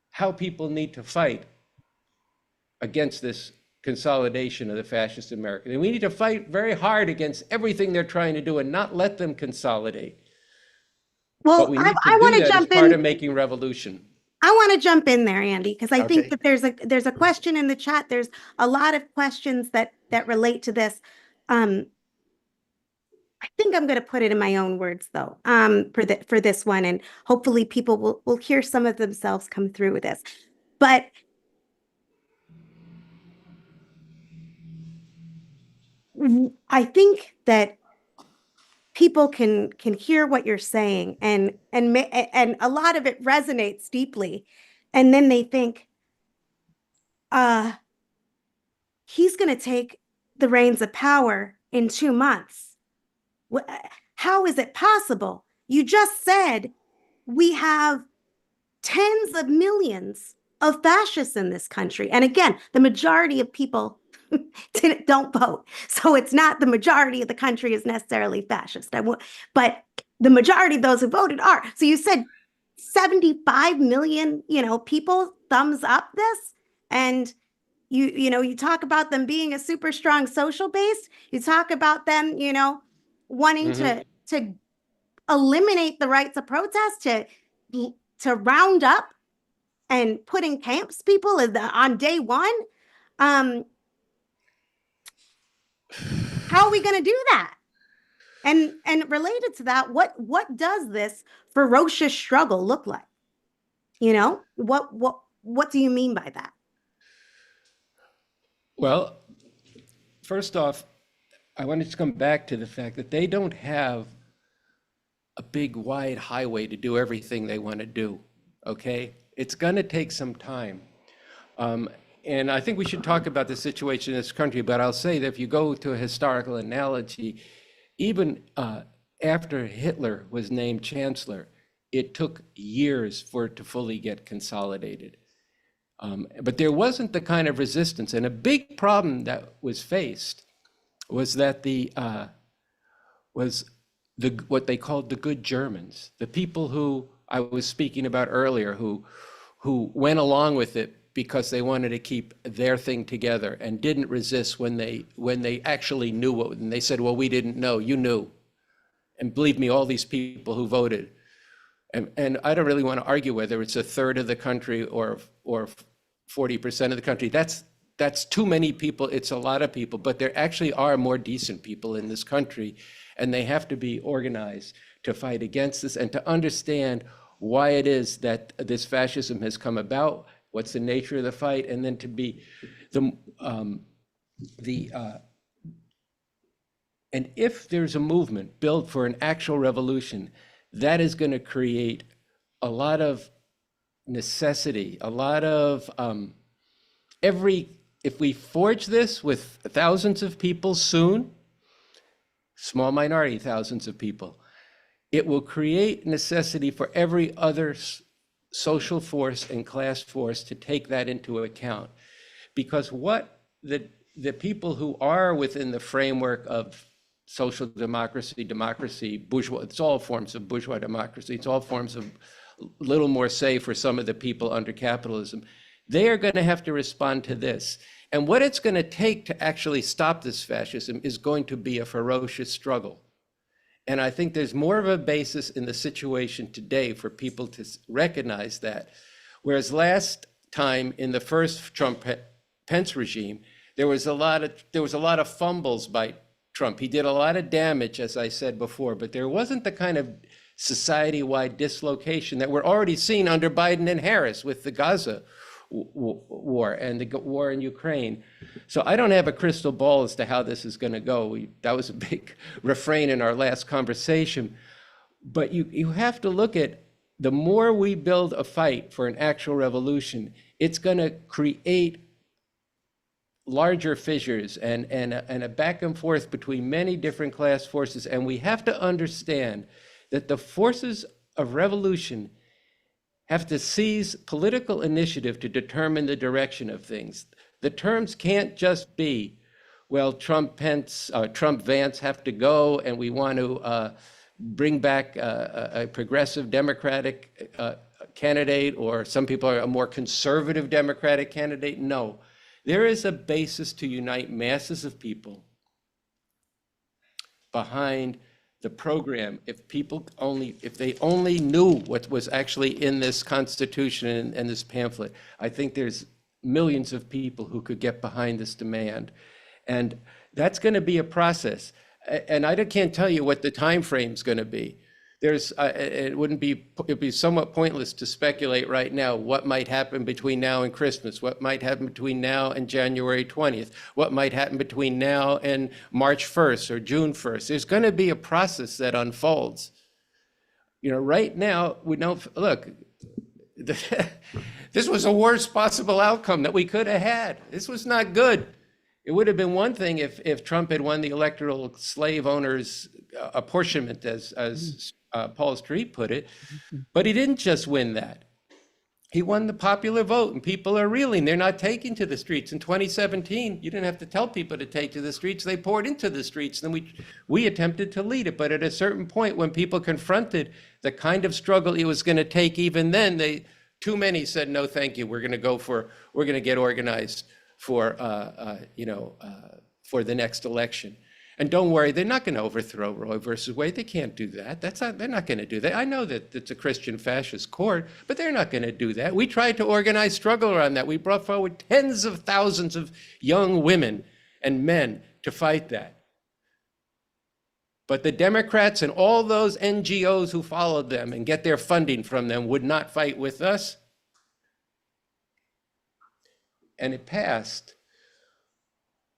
how people need to fight against this consolidation of the fascist America. And we need to fight very hard against everything they're trying to do and not let them consolidate. Well, but we need I to want do to that as jump part in. of making revolution. I want to jump in there, Andy, because I think Okay. that there's a question in the chat. There's a lot of questions that relate to this. I think I'm going to put it in my own words, though, for this one, and hopefully people will hear some of themselves come through with this. But I think that people can hear what you're saying, and a lot of it resonates deeply, and then they think, he's going to take the reins of power in 2 months. How is it possible? You just said we have tens of millions of fascists in this country. And again, the majority of people don't vote. So it's not the majority of the country is necessarily fascist. But the majority of those who voted are. So you said 75 million, people thumbs up this. And you talk about them being a super strong social base. You talk about them, wanting to eliminate the rights of protest, to round up and put in camps people on day one. How are we going to do that? And related to that, what does this ferocious struggle look like? What do you mean by that? Well, first off, I wanted to come back to the fact that they don't have a big wide highway to do everything they want to do, okay? It's going to take some time. And I think we should talk about the situation in this country, but I'll say that if you go to a historical analogy, even after Hitler was named chancellor, it took years for it to fully get consolidated. But there wasn't the kind of resistance. And a big problem that was faced was that what they called the good Germans, the people who I was speaking about earlier, who went along with it because they wanted to keep their thing together and didn't resist when they actually knew what, and they said, well, we didn't know, you knew. And believe me, all these people who voted, and I don't really want to argue whether it's a third of the country or 40% of the country. That's too many people. It's a lot of people, but there actually are more decent people in this country, and they have to be organized to fight against this and to understand why it is that this fascism has come about, what's the nature of the fight, and then to be and if there's a movement built for an actual revolution, that is going to create a lot of necessity, a lot of if we forge this with thousands of people soon, small minority thousands of people, it will create necessity for every other social force and class force to take that into account. Because what the people who are within the framework of social democracy, bourgeois, it's all forms of bourgeois democracy, it's all forms of little more say for some of the people under capitalism, they are going to have to respond to this. And what it's going to take to actually stop this fascism is going to be a ferocious struggle. And I think there's more of a basis in the situation today for people to recognize that. Whereas last time in the first Trump-Pence regime, there was a lot of fumbles by Trump. He did a lot of damage, as I said before, but there wasn't the kind of society-wide dislocation that we're already seeing under Biden and Harris with the Gaza war and the war in Ukraine. So I don't have a crystal ball as to how this is going to go. That was a big refrain in our last conversation. But you have to look at, the more we build a fight for an actual revolution, it's going to create larger fissures and a back and forth between many different class forces. And we have to understand that the forces of revolution have to seize political initiative to determine the direction of things. The terms can't just be, well, Trump, Vance have to go, and we want to bring back a progressive Democratic candidate, or some people are a more conservative Democratic candidate. No, there is a basis to unite masses of people behind the program. If they only knew what was actually in this Constitution and this pamphlet, I think there's millions of people who could get behind this demand. And that's going to be a process. And I can't tell you what the time frame is going to be. It'd be somewhat pointless to speculate right now what might happen between now and Christmas, what might happen between now and January 20th, what might happen between now and March 1st or June 1st. There's going to be a process that unfolds. Right now, we know, look, this was the worst possible outcome that we could have had. This was not good. It would have been one thing if Trump had won the electoral slave owners apportionment, as Paul Street put it, but he didn't just win that. He won the popular vote, and people are reeling. They're not taking to the streets. In 2017, you didn't have to tell people to take to the streets. They poured into the streets, and we attempted to lead it. But at a certain point, when people confronted the kind of struggle it was going to take, even then, too many said, no, thank you. We're going to get organized for the next election. And don't worry, they're not going to overthrow Roe versus Wade. They can't do that. They're not going to do that. I know that it's a Christian fascist court, but they're not going to do that. We tried to organize struggle around that. We brought forward tens of thousands of young women and men to fight that. But the Democrats and all those NGOs who followed them and get their funding from them would not fight with us. And it passed.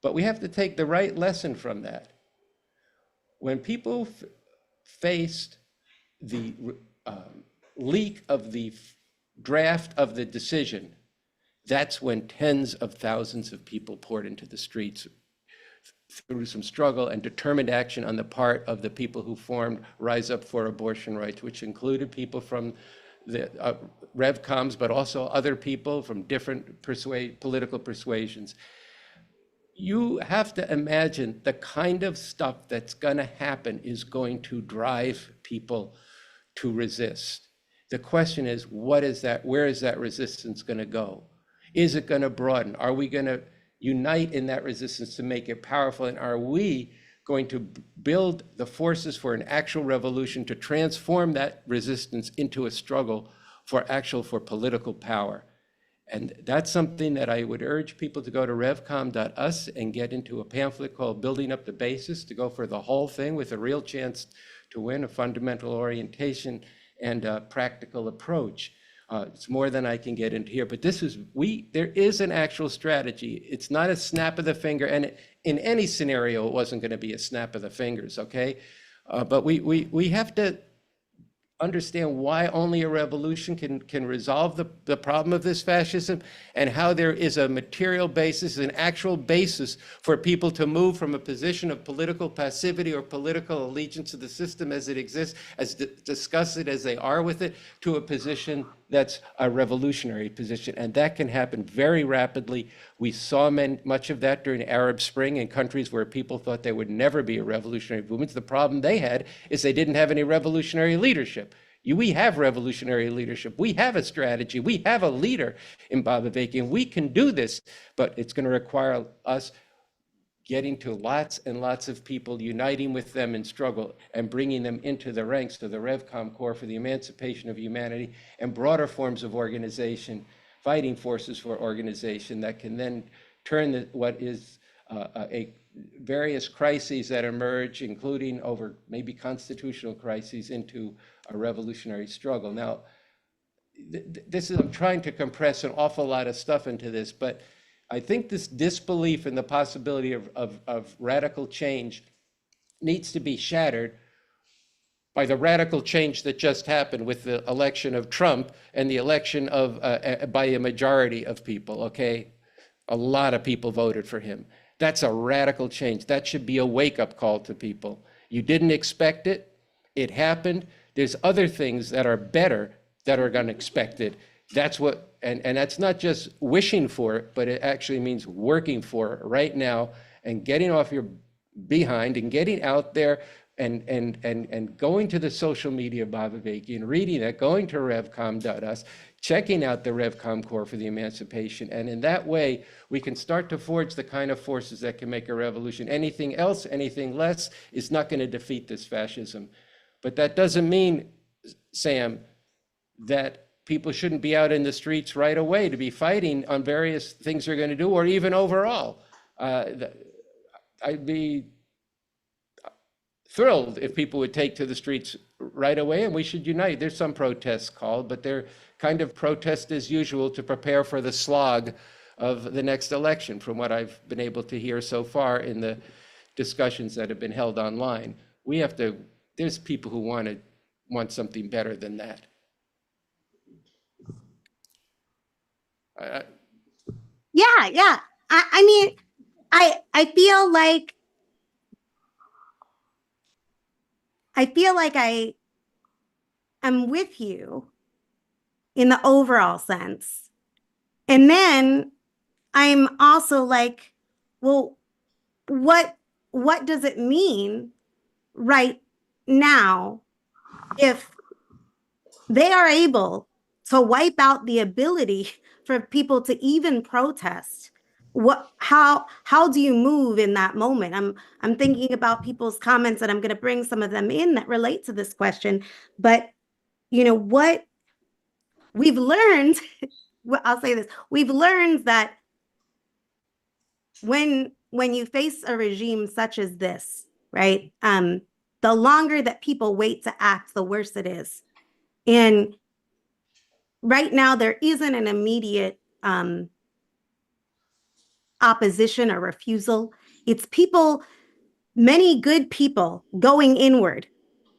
But we have to take the right lesson from that. When people faced the leak of the draft of the decision, that's when tens of thousands of people poured into the streets through some struggle and determined action on the part of the people who formed Rise Up for Abortion Rights, which included people from the RevComs, but also other people from different political persuasions. You have to imagine the kind of stuff that's going to happen is going to drive people to resist. The question is, what is that? Where is that resistance going to go? Is it going to broaden? Are we going to unite in that resistance to make it powerful? And are we going to build the forces for an actual revolution to transform that resistance into a struggle for political power? And that's something that I would urge people to go to revcom.us and get into a pamphlet called Building Up the Basis, to go for the whole thing with a real chance to win, a fundamental orientation and a practical approach. It's more than I can get into here, but there is an actual strategy. It's not a snap of the finger, and in any scenario, it wasn't going to be a snap of the fingers, okay? But we have to understand why only a revolution can resolve the problem of this fascism, and how there is a material basis, an actual basis for people to move from a position of political passivity or political allegiance to the system as it exists, as disgusted as they are with it, to a position that's a revolutionary position. And that can happen very rapidly. We saw much of that during Arab Spring in countries where people thought there would never be a revolutionary movement. The problem they had is they didn't have any revolutionary leadership. We have revolutionary leadership. We have a strategy. We have a leader in Baba Veki, and we can do this, but it's going to require us getting to lots and lots of people, uniting with them in struggle and bringing them into the ranks of the RevCom Corps for the emancipation of humanity, and broader forms of organization, fighting forces for organization that can then turn what is a various crises that emerge, including over maybe constitutional crises, into a revolutionary struggle. Now, I'm trying to compress an awful lot of stuff into this, but I think this disbelief in the possibility of radical change needs to be shattered by the radical change that just happened with the election of Trump and the election of by a majority of people, okay? A lot of people voted for him. That's a radical change. That should be a wake-up call to people. You didn't expect it. It happened. There's other things that are better that are unexpected. That's what, and that's not just wishing for it, but it actually means working for it right now and getting off your behind and getting out there and going to the social media Bavavaki and reading it, going to revcom.us, checking out the RevCom Corps for the Emancipation. And in that way, we can start to forge the kind of forces that can make a revolution. Anything else, anything less, is not going to defeat this fascism. But that doesn't mean, Sam, that people shouldn't be out in the streets right away to be fighting on various things they're going to do, or even overall. I'd be thrilled if people would take to the streets right away, and we should unite. There's some protests called, but they're kind of protest as usual to prepare for the slog of the next election, from what I've been able to hear so far in the discussions that have been held online. We have to, there's people who want something better than that. Yeah. I mean, I feel like I am with you in the overall sense. And then I'm also like, well, what does it mean right now if they are able to wipe out the ability for people to even protest? How do you move in that moment? I'm thinking about people's comments, and I'm going to bring some of them in that relate to this question. But you know what we've learned, I'll say this, we've learned that when you face a regime such as this, right, the longer that people wait to act, the worse it is. And right now, there isn't an immediate opposition or refusal. It's people, many good people, going inward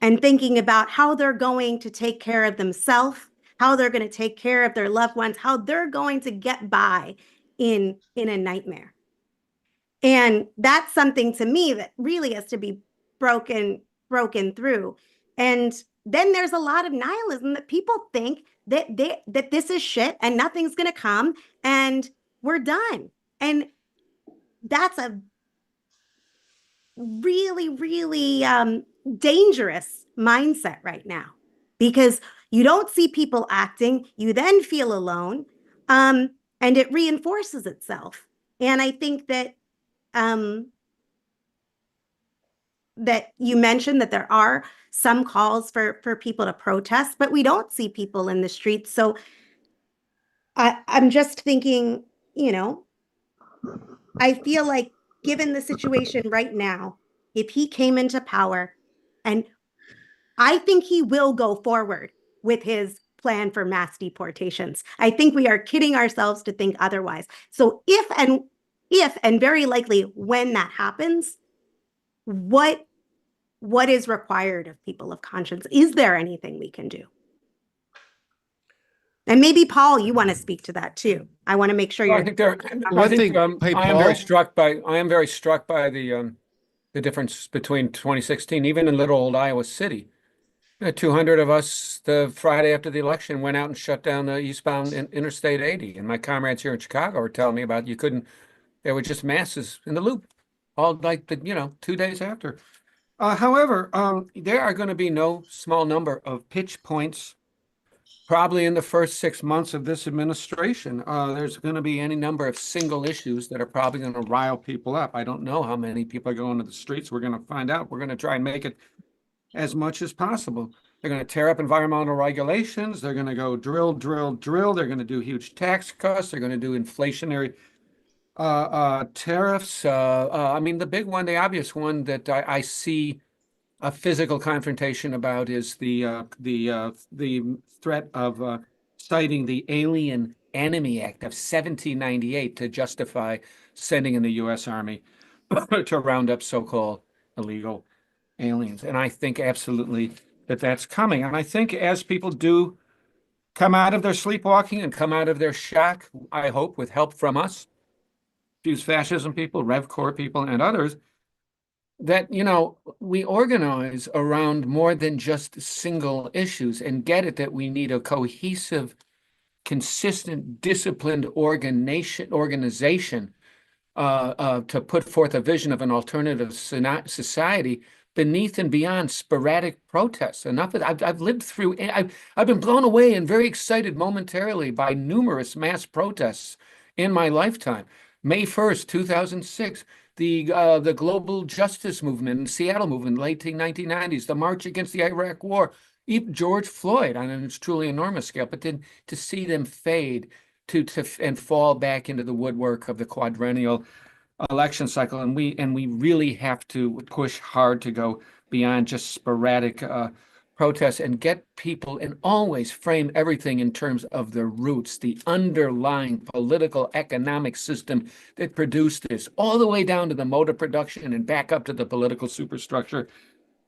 and thinking about how they're going to take care of themselves, how they're going to take care of their loved ones, how they're going to get by in a nightmare. And that's something to me that really has to be broken through. And then there's a lot of nihilism that people think that this is shit and nothing's going to come and we're done. And that's a really, really dangerous mindset right now, because you don't see people acting, you then feel alone, and it reinforces itself. And I think that that you mentioned that there are some calls for people to protest, but we don't see people in the streets. So I'm just thinking, I feel like given the situation right now, if he came into power, and I think he will go forward with his plan for mass deportations. I think we are kidding ourselves to think otherwise. So if and very likely when that happens, what is required of people of conscience? Is there anything we can do? And maybe, Paul, you want to speak to that too. I want to make sure you're. I am very struck by the difference between 2016, even in little old Iowa City. 200 of us the Friday after the election went out and shut down the eastbound Interstate 80. And my comrades here in Chicago are telling me about there were just masses in the loop all like 2 days after. However, there are going to be no small number of pitch points probably in the first 6 months of this administration. There's going to be any number of single issues that are probably going to rile people up. I don't know how many people are going to the streets. We're going to find out. We're going to try and make it as much as possible. They're going to tear up environmental regulations. They're going to go drill. They're going to do huge tax cuts. They're going to do inflationary Tariffs. I mean, the big one, the obvious one that I see a physical confrontation about is the threat of citing the Alien Enemy Act of 1798 to justify sending in the U.S. Army to round up so-called illegal aliens. And I think absolutely that that's coming. And I think as people do come out of their sleepwalking and come out of their shock, I hope with help from us, these fascism people, Rev Corps people, and others, that, we organize around more than just single issues and get it that we need a cohesive, consistent, disciplined organization to put forth a vision of an alternative society beneath and beyond sporadic protests. Enough of I've lived through, I've been blown away and very excited momentarily by numerous mass protests in my lifetime. May 1st, 2006, the global justice movement in Seattle movement, late 1990s, the march against the Iraq War, even George Floyd on a truly enormous scale, but then to see them fade and fall back into the woodwork of the quadrennial election cycle, and we really have to push hard to go beyond just sporadic protests and get people and always frame everything in terms of the roots, the underlying political economic system that produced this, all the way down to the mode of production and back up to the political superstructure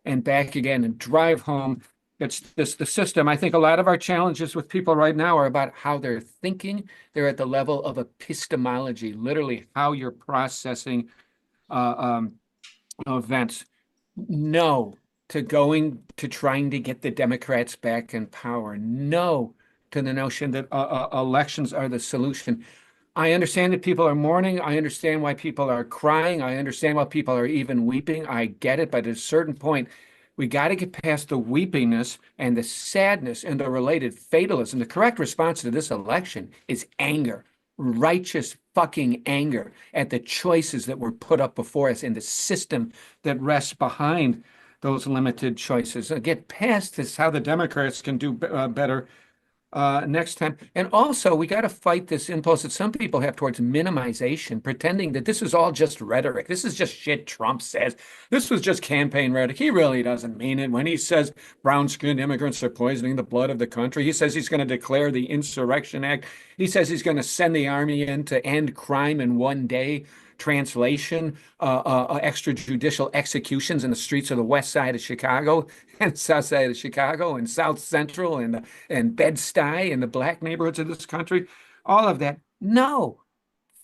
and back again and drive home. It's the system. I think a lot of our challenges with people right now are about how they're thinking. They're at the level of epistemology, literally how you're processing events. No to going to trying to get the Democrats back in power. No to the notion that elections are the solution. I understand that people are mourning. I understand why people are crying. I understand why people are even weeping. I get it. But at a certain point, we got to get past the weepiness and the sadness and the related fatalism. The correct response to this election is anger, righteous fucking anger at the choices that were put up before us and the system that rests behind those limited choices. Get past this, how the Democrats can do better next time. And also, we got to fight this impulse that some people have towards minimization, pretending that this is all just rhetoric. This is just shit Trump says. This was just campaign rhetoric. He really doesn't mean it. When he says brown-skinned immigrants are poisoning the blood of the country, he says he's going to declare the Insurrection Act. He says he's going to send the army in to end crime in one day. Translation, extrajudicial executions in the streets of the west side of Chicago and south side of Chicago and South Central and Bed-Stuy and the black neighborhoods of this country. All of that. No,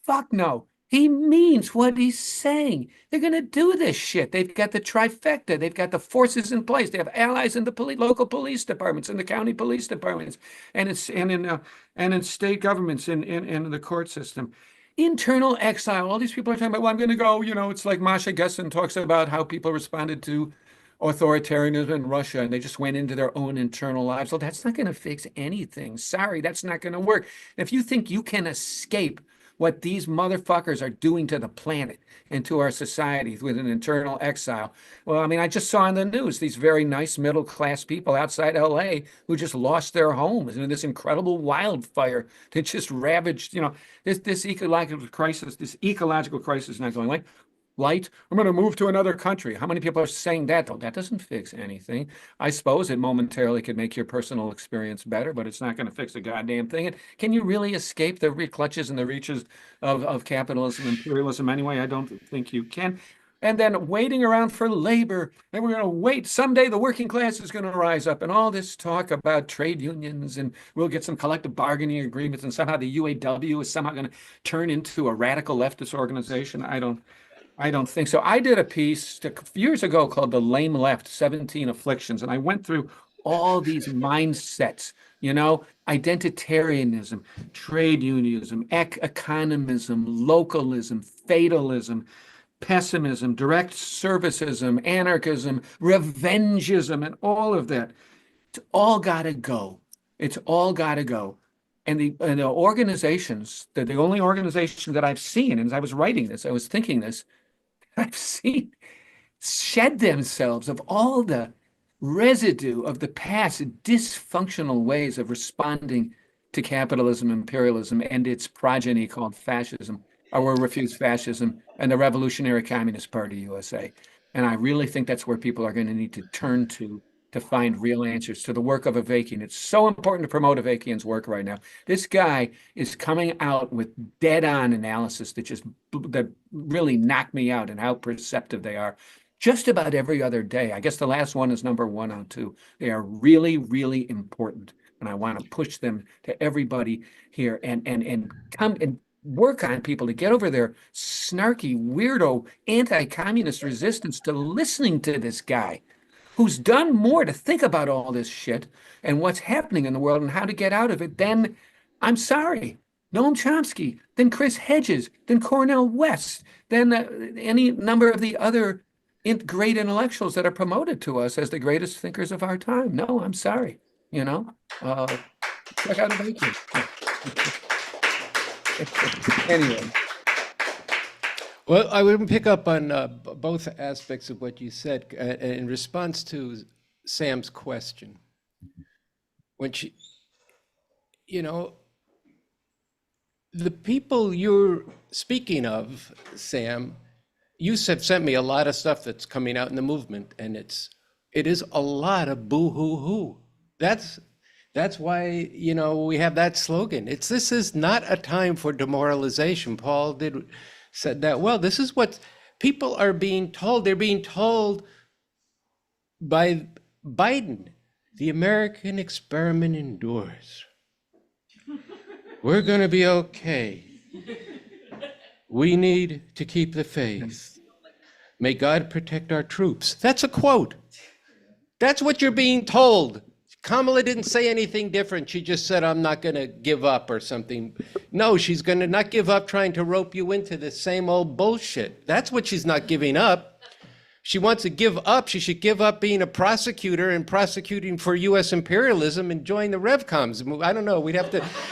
fuck no. He means what he's saying. They're going to do this shit. They've got the trifecta. They've got the forces in place. They have allies in the local police departments and the county police departments, and in state governments in the court system. Internal exile. All these people are talking about, well, I'm going to go, it's like Masha Gessen talks about how people responded to authoritarianism in Russia and they just went into their own internal lives. Well, that's not going to fix anything. Sorry, that's not going to work. If you think you can escape what these motherfuckers are doing to the planet and to our society with an internal exile. Well, I mean, I just saw in the news these very nice middle-class people outside LA who just lost their homes in this incredible wildfire that just ravaged, this ecological crisis, is not going like light. I'm going to move to another country. How many people are saying that? Though that doesn't fix anything. I suppose it momentarily could make your personal experience better, but it's not going to fix a goddamn thing. And can you really escape the clutches and the reaches of capitalism, imperialism anyway? I don't think you can. And then waiting around for labor, and we're going to wait. Someday the working class is going to rise up, and all this talk about trade unions, and we'll get some collective bargaining agreements, and somehow the UAW is somehow going to turn into a radical leftist organization. I don't think so. I did a piece years ago called The Lame Left, 17 Afflictions, and I went through all these mindsets, identitarianism, trade unionism, economism, localism, fatalism, pessimism, direct servicism, anarchism, revengism, and all of that. It's all got to go. It's all got to go. And the organizations, the only organization that I've seen, and as I was writing this, I was thinking this, I've seen shed themselves of all the residue of the past dysfunctional ways of responding to capitalism, imperialism, and its progeny called fascism. or we'll refuse fascism and the Revolutionary Communist Party USA. And I really think that's where people are going to need to turn to find real answers to the work of Avakian. It's so important to promote Avakian's work right now. This guy is coming out with dead-on analysis that really knock me out and how perceptive they are. Just about every other day. I guess the last one is number 102. They are really, really important. And I want to push them to everybody here and come and work on people to get over their snarky, weirdo, anti-communist resistance to listening to this guy who's done more to think about all this shit and what's happening in the world and how to get out of it than, I'm sorry, Noam Chomsky, than Chris Hedges, than Cornel West, than any number of the other great intellectuals that are promoted to us as the greatest thinkers of our time. No, I'm sorry, check out a Anyway. Well, I would pick up on both aspects of what you said in response to Sam's question. When she, the people you're speaking of, Sam, you have sent me a lot of stuff that's coming out in the movement, and it is a lot of boo-hoo-hoo. That's why, we have that slogan. This is not a time for demoralization. Paul said that. Well, this is what people are being told. They're being told by Biden, the American experiment endures. We're going to be okay. We need to keep the faith. May God protect our troops. That's a quote. That's what you're being told. Kamala didn't say anything different. She just said, I'm not going to give up or something. No, she's going to not give up trying to rope you into the same old bullshit. That's what she's not giving up. She wants to give up. She should give up being a prosecutor and prosecuting for U.S. imperialism and join the RevComs. I don't know.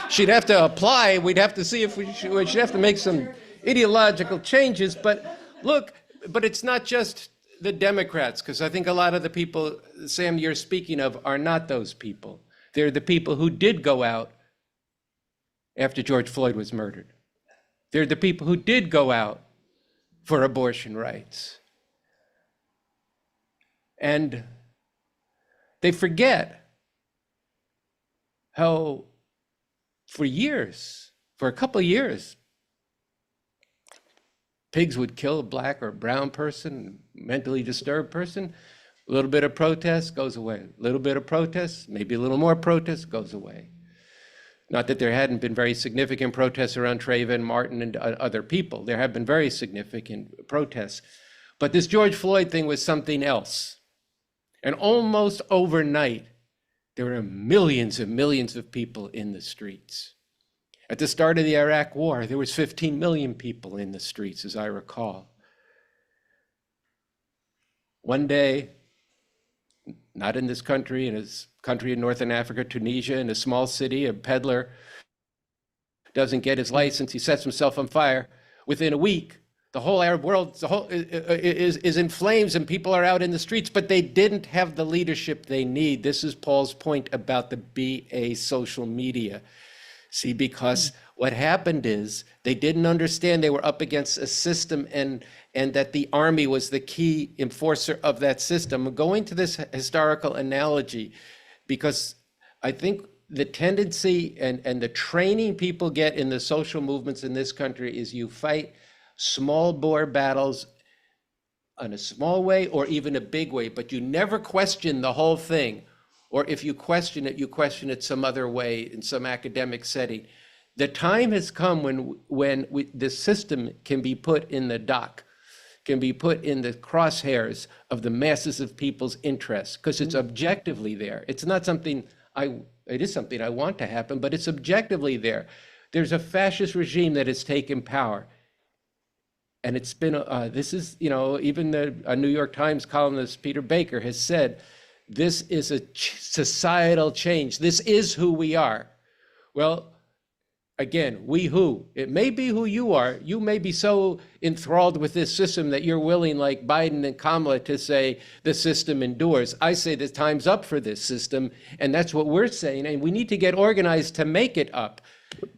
She'd have to apply. We'd have to see if she'd have to make some ideological changes. But look, it's not just the Democrats, because I think a lot of the people, Sam, you're speaking of are not those people. They're the people who did go out after George Floyd was murdered. They're the people who did go out for abortion rights. And they forget how for a couple of years, pigs would kill a black or brown person, mentally disturbed person. A little bit of protest goes away. A little bit of protest, maybe a little more protest, goes away. Not that there hadn't been very significant protests around Trayvon Martin and other people. There have been very significant protests. But this George Floyd thing was something else. And almost overnight, there were millions and millions of people in the streets. At the start of the Iraq War, there was 15 million people in the streets, as I recall. One day, not in this country, in a country in Northern Africa, Tunisia, in a small city, a peddler doesn't get his license, he sets himself on fire. Within a week, the whole Arab world is in flames and people are out in the streets, but they didn't have the leadership they need. This is Paul's point about the BA social media. See, because what happened is they didn't understand they were up against a system and that the army was the key enforcer of that system. I'm going to this historical analogy because I think the tendency and the training people get in the social movements in this country is you fight small bore battles in a small way or even a big way, but you never question the whole thing. Or if you question it some other way in some academic setting. The time has come when the system can be put in the dock, can be put in the crosshairs of the masses of people's interests, because it's objectively there. It's not something it is something I want to happen, but it's objectively there. There's a fascist regime that has taken power. And it's been, even a New York Times columnist, Peter Baker, has said, this is a societal change. This is who we are. Well, again, we who? It may be who you are. You may be so enthralled with this system that you're willing, like Biden and Kamala, to say the system endures. I say the time's up for this system, and that's what we're saying. And we need to get organized to make it up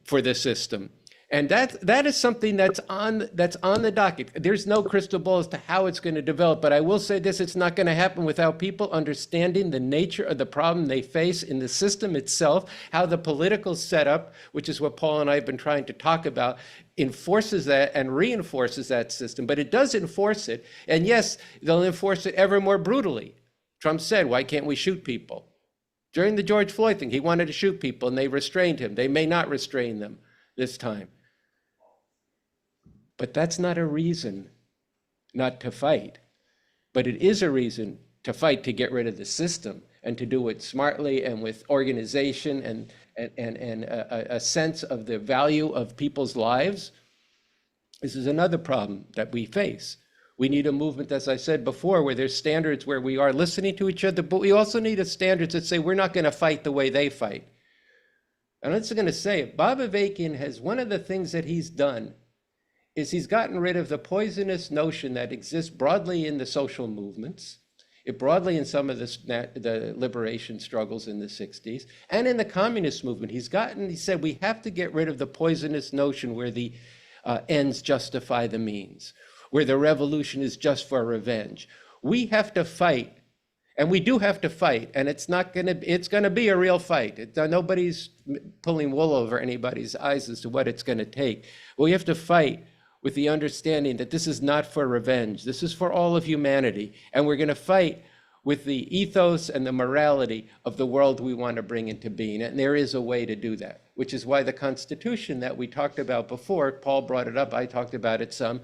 for the system. And that is something that's on the docket. There's no crystal ball as to how it's going to develop, but I will say this: it's not going to happen without people understanding the nature of the problem they face in the system itself, how the political setup, which is what Paul and I have been trying to talk about, enforces that and reinforces that system. But it does enforce it, and yes, they'll enforce it ever more brutally. Trump said, "Why can't we shoot people?" During the George Floyd thing, he wanted to shoot people, and they restrained him. They may not restrain them this time. But that's not a reason not to fight. But it is a reason to fight to get rid of the system, and to do it smartly and with organization and a sense of the value of people's lives. This is another problem that we face. We need a movement, as I said before, where there's standards where we are listening to each other, but we also need a standards that say we're not going to fight the way they fight. And I'm just going to say, Bob Avakian has, one of the things that he's done is he's gotten rid of the poisonous notion that exists broadly in the social movements, broadly in some of the liberation struggles in the 60s, and in the communist movement. He said, we have to get rid of the poisonous notion where the ends justify the means, where the revolution is just for revenge. We have to fight, and we do have to fight, and it's going to be a real fight. Nobody's pulling wool over anybody's eyes as to what it's going to take. We have to fight with the understanding that this is not for revenge. This is for all of humanity. And we're going to fight with the ethos and the morality of the world we want to bring into being. And there is a way to do that, which is why the Constitution that we talked about before, Paul brought it up, I talked about it some,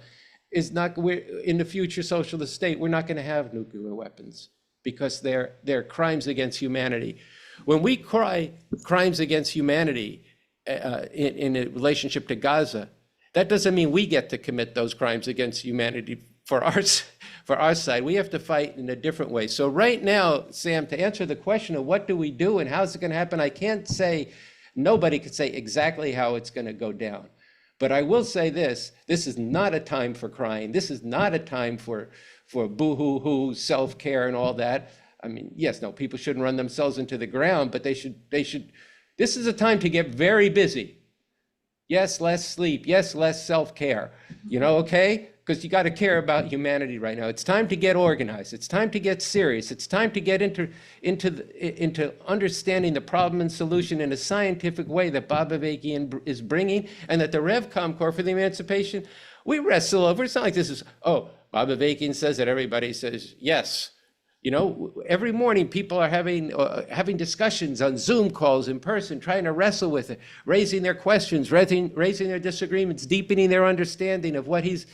is not, in the future socialist state, we're not going to have nuclear weapons because they're crimes against humanity. When we cry crimes against humanity in a relationship to Gaza, that doesn't mean we get to commit those crimes against humanity for our side. We have to fight in a different way. So right now, Sam, to answer the question of what do we do and how's it going to happen, I can't say, nobody could say exactly how it's going to go down. But I will say this is not a time for crying. This is not a time for boo-hoo-hoo, self-care and all that. I mean, yes, no, people shouldn't run themselves into the ground, but they should, this is a time to get very busy. Yes, less sleep. Yes, less self-care. Okay? Because you got to care about humanity right now. It's time to get organized. It's time to get serious. It's time to get into understanding the problem and solution in a scientific way that Bob Avakian is bringing, and that the RevCom Corps for the Emancipation, we wrestle over. It's not like this is, oh, Bob Avakian says that everybody says yes. Every morning people are having discussions on Zoom calls in person, trying to wrestle with it, raising their questions, raising their disagreements, deepening their understanding of what he's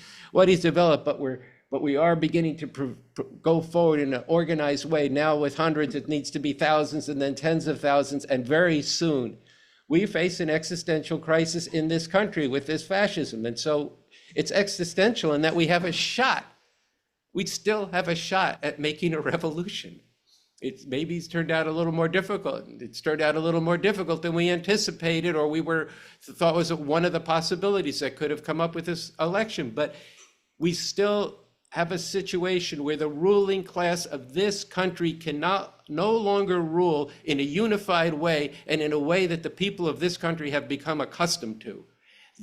developed. But we are beginning to go forward in an organized way. Now with hundreds, it needs to be thousands and then tens of thousands. And very soon, we face an existential crisis in this country with this fascism. And so it's existential in that we have a shot. We'd still have a shot at making a revolution. Maybe it's turned out a little more difficult. It's turned out a little more difficult than we anticipated, or we thought was one of the possibilities that could have come up with this election. But we still have a situation where the ruling class of this country no longer rule in a unified way and in a way that the people of this country have become accustomed to.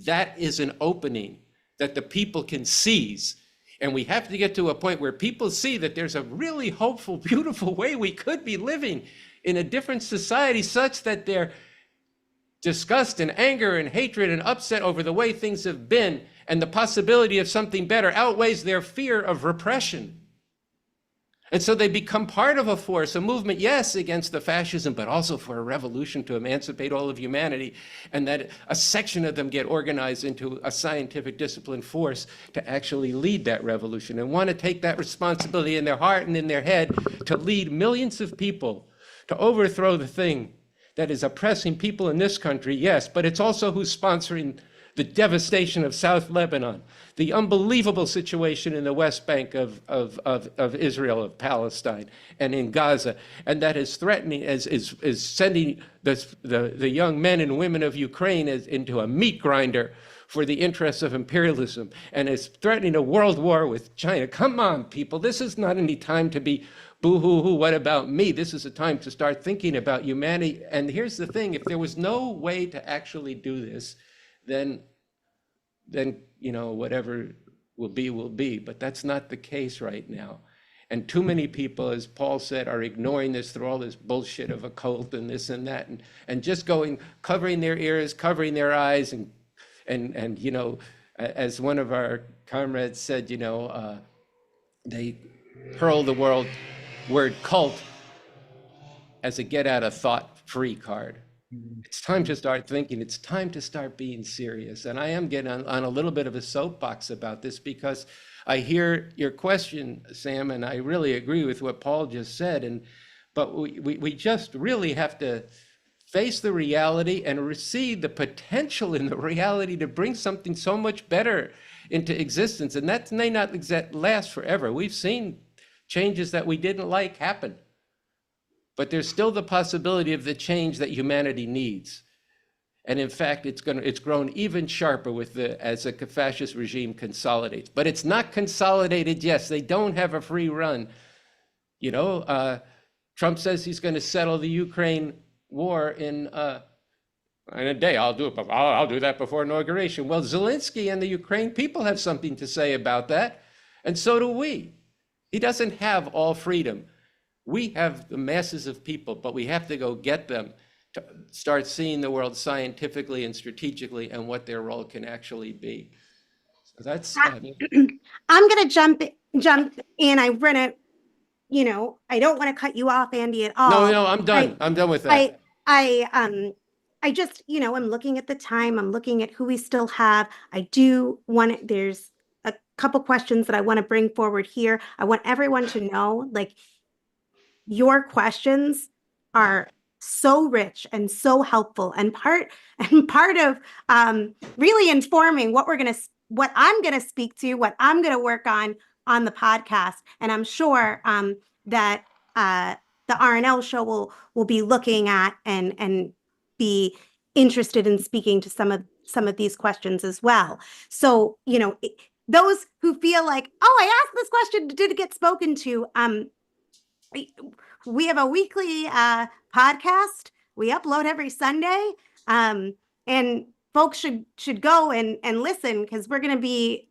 That is an opening that the people can seize. And we have to get to a point where people see that there's a really hopeful, beautiful way we could be living in a different society, such that their disgust and anger and hatred and upset over the way things have been and the possibility of something better outweighs their fear of repression. And so they become part of a force, a movement, yes, against the fascism, but also for a revolution to emancipate all of humanity, and that a section of them get organized into a scientific discipline force to actually lead that revolution and want to take that responsibility in their heart and in their head to lead millions of people to overthrow the thing that is oppressing people in this country, yes, but it's also who's sponsoring the devastation of South Lebanon, the unbelievable situation in the West Bank of Israel, of Palestine, and in Gaza, and that is threatening, is sending the young men and women of Ukraine into a meat grinder for the interests of imperialism, and is threatening a world war with China. Come on, people, this is not any time to be boo-hoo-hoo, what about me? This is a time to start thinking about humanity. And here's the thing, if there was no way to actually do this, then then, whatever will be. But that's not the case right now. And too many people, as Paul said, are ignoring this through all this bullshit of a cult and this and that, and just covering their ears, covering their eyes, and as one of our comrades said, they hurl the word cult as a get out of thought free card. It's time to start thinking. It's time to start being serious. And I am getting on a little bit of a soapbox about this, because I hear your question, Sam, and I really agree with what Paul just said. But we just really have to face the reality and see the potential in the reality to bring something so much better into existence. And that may not last forever. We've seen changes that we didn't like happen. But there's still the possibility of the change that humanity needs. And in fact, it's grown even sharper as a fascist regime consolidates. But it's not consolidated. Yes, they don't have a free run. Trump says he's going to settle the Ukraine war in a day. I'll do it. I'll do that before inauguration. Well, Zelensky and the Ukraine people have something to say about that, and so do we. He doesn't have all freedom. We have the masses of people, but we have to go get them to start seeing the world scientifically and strategically and what their role can actually be. So that's. I'm going to jump in. I don't want to cut you off, Andy, at all. No, I'm done. I'm done with that. I just, I'm looking at the time. I'm looking at who we still have. There's a couple questions that I want to bring forward here. I want everyone to know, your questions are so rich and so helpful, and part of really informing what I'm going to speak to, what I'm going to work on the podcast. And I'm sure that the RNL show will be looking at and be interested in speaking to some of these questions as well. So, those who feel like, oh, I asked this question, did it get spoken to? We have a weekly podcast. We upload every Sunday, and folks should go and listen, because we're going to be,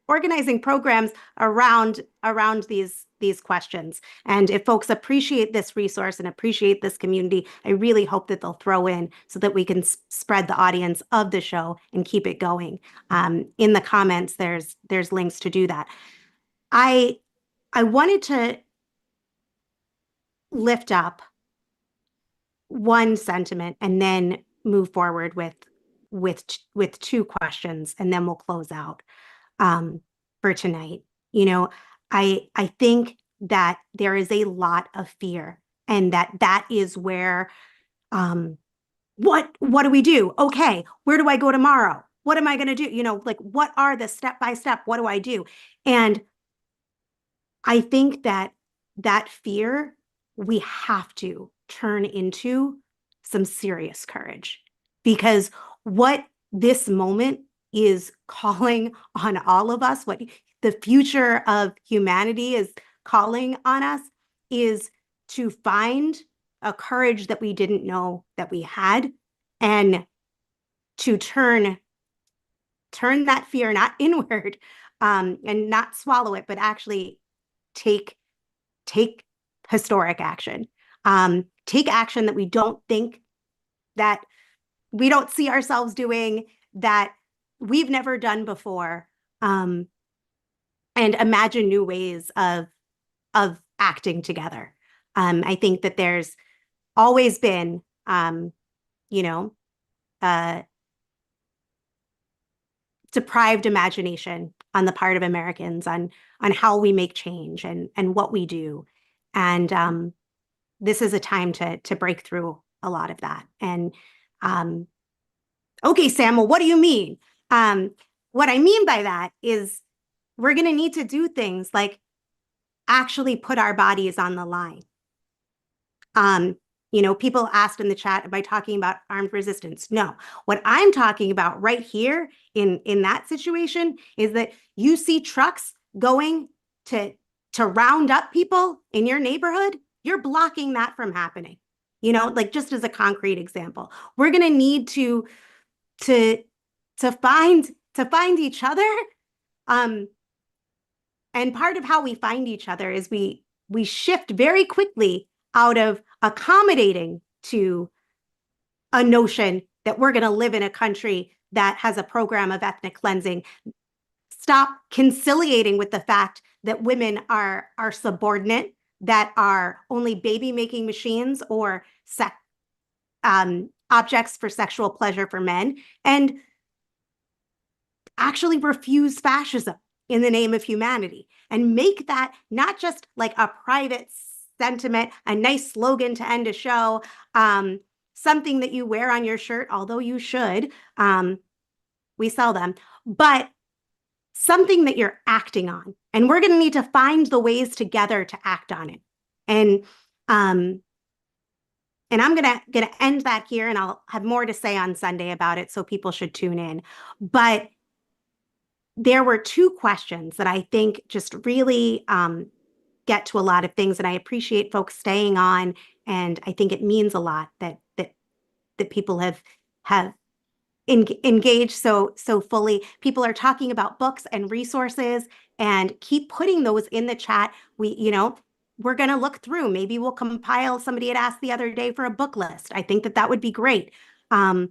organizing programs around these questions. And if folks appreciate this resource and appreciate this community, I really hope that they'll throw in so that we can spread the audience of the show and keep it going. In the comments, there's links to do that. I wanted to lift up one sentiment and then move forward with two questions, and then we'll close out for tonight. I think that there is a lot of fear, and that is where what do we do? Okay, where do I go tomorrow? What am I going to do? What are the step by step? What do I do? And I think that fear, we have to turn into some serious courage, because what this moment is calling on all of us, what the future of humanity is calling on us, is to find a courage that we didn't know that we had, and to turn that fear not inward, and not swallow it, but actually take historic action. Take action that we don't see ourselves doing, that we've never done before, and imagine new ways of acting together. I think that there's always been, deprived imagination on the part of Americans on how we make change and what we do. And this is a time to break through a lot of that. And okay, Sam, well, what do you mean? What I mean by that is we're going to need to do things like actually put our bodies on the line. People asked in the chat, am I talking about armed resistance? No. What I'm talking about right here in that situation is that you see trucks going to round up people in your neighborhood, you're blocking that from happening. Just as a concrete example, we're going to need to find to find each other. And part of how we find each other is we shift very quickly out of accommodating to a notion that we're going to live in a country that has a program of ethnic cleansing. Stop conciliating with the fact that women are subordinate, that are only baby-making machines or objects for sexual pleasure for men, and actually refuse fascism in the name of humanity, and make that not just like a private sentiment, a nice slogan to end a show, something that you wear on your shirt, although you should, we sell them, but something that you're acting on. And we're going to need to find the ways together to act on it. And I'm gonna end that here, and I'll have more to say on Sunday about it, so people should tune in. But there were two questions that I think just really get to a lot of things, and I appreciate folks staying on, and I think it means a lot that people have engaged so fully. People are talking about books and resources, and keep putting those in the chat. We're going to look through. Maybe we'll compile. Somebody had asked the other day for a book list. I think that would be great. I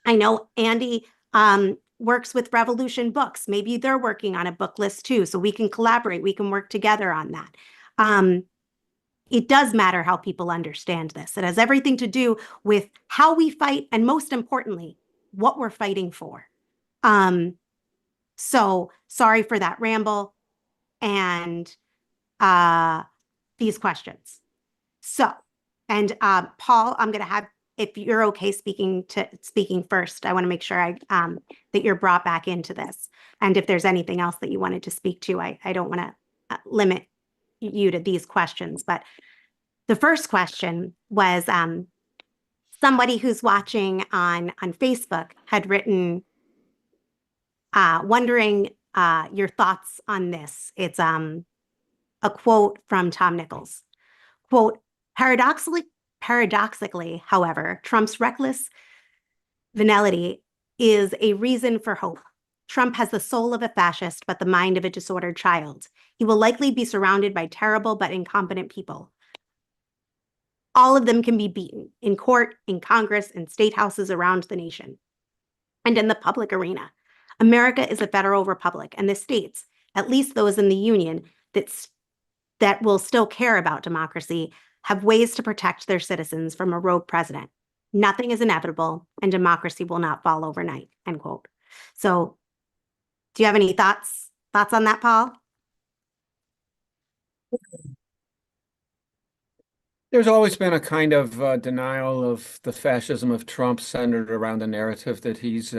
know Andy works with Revolution Books. Maybe they're working on a book list too, so we can collaborate. We can work together on that. It does matter how people understand this. It has everything to do with how we fight, and most importantly, what we're fighting for. So sorry for that ramble and these questions. So, and Paul, I'm going to have, if you're okay speaking first, I want to make sure that you're brought back into this. And if there's anything else that you wanted to speak to, I don't want to limit you to these questions. But the first question was somebody who's watching on Facebook had written, wondering your thoughts on this. It's a quote from Tom Nichols. Quote, paradoxically, however, Trump's reckless venality is a reason for hope. Trump has the soul of a fascist, but the mind of a disordered child. He will likely be surrounded by terrible but incompetent people. All of them can be beaten in court, in Congress, in state houses around the nation, and in the public arena. America is a federal republic, and the states, at least those in the Union that will still care about democracy, have ways to protect their citizens from a rogue president. Nothing is inevitable, and democracy will not fall overnight, end quote. So do you have any thoughts on that, Paul? There's always been a kind of denial of the fascism of Trump centered around the narrative that he's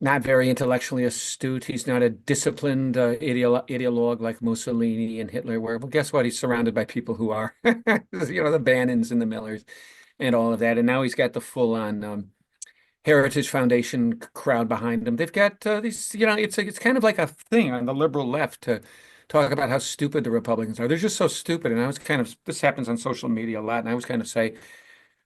not very intellectually astute. He's not a disciplined ideologue like Mussolini and Hitler were. Well, guess what? He's surrounded by people who are, the Bannons and the Millers and all of that. And now he's got the full-on Heritage Foundation crowd behind him. They've got these, it's kind of like a thing on the liberal left to talk about how stupid the Republicans are. They're just so stupid. And this happens on social media a lot. And I always kind of say,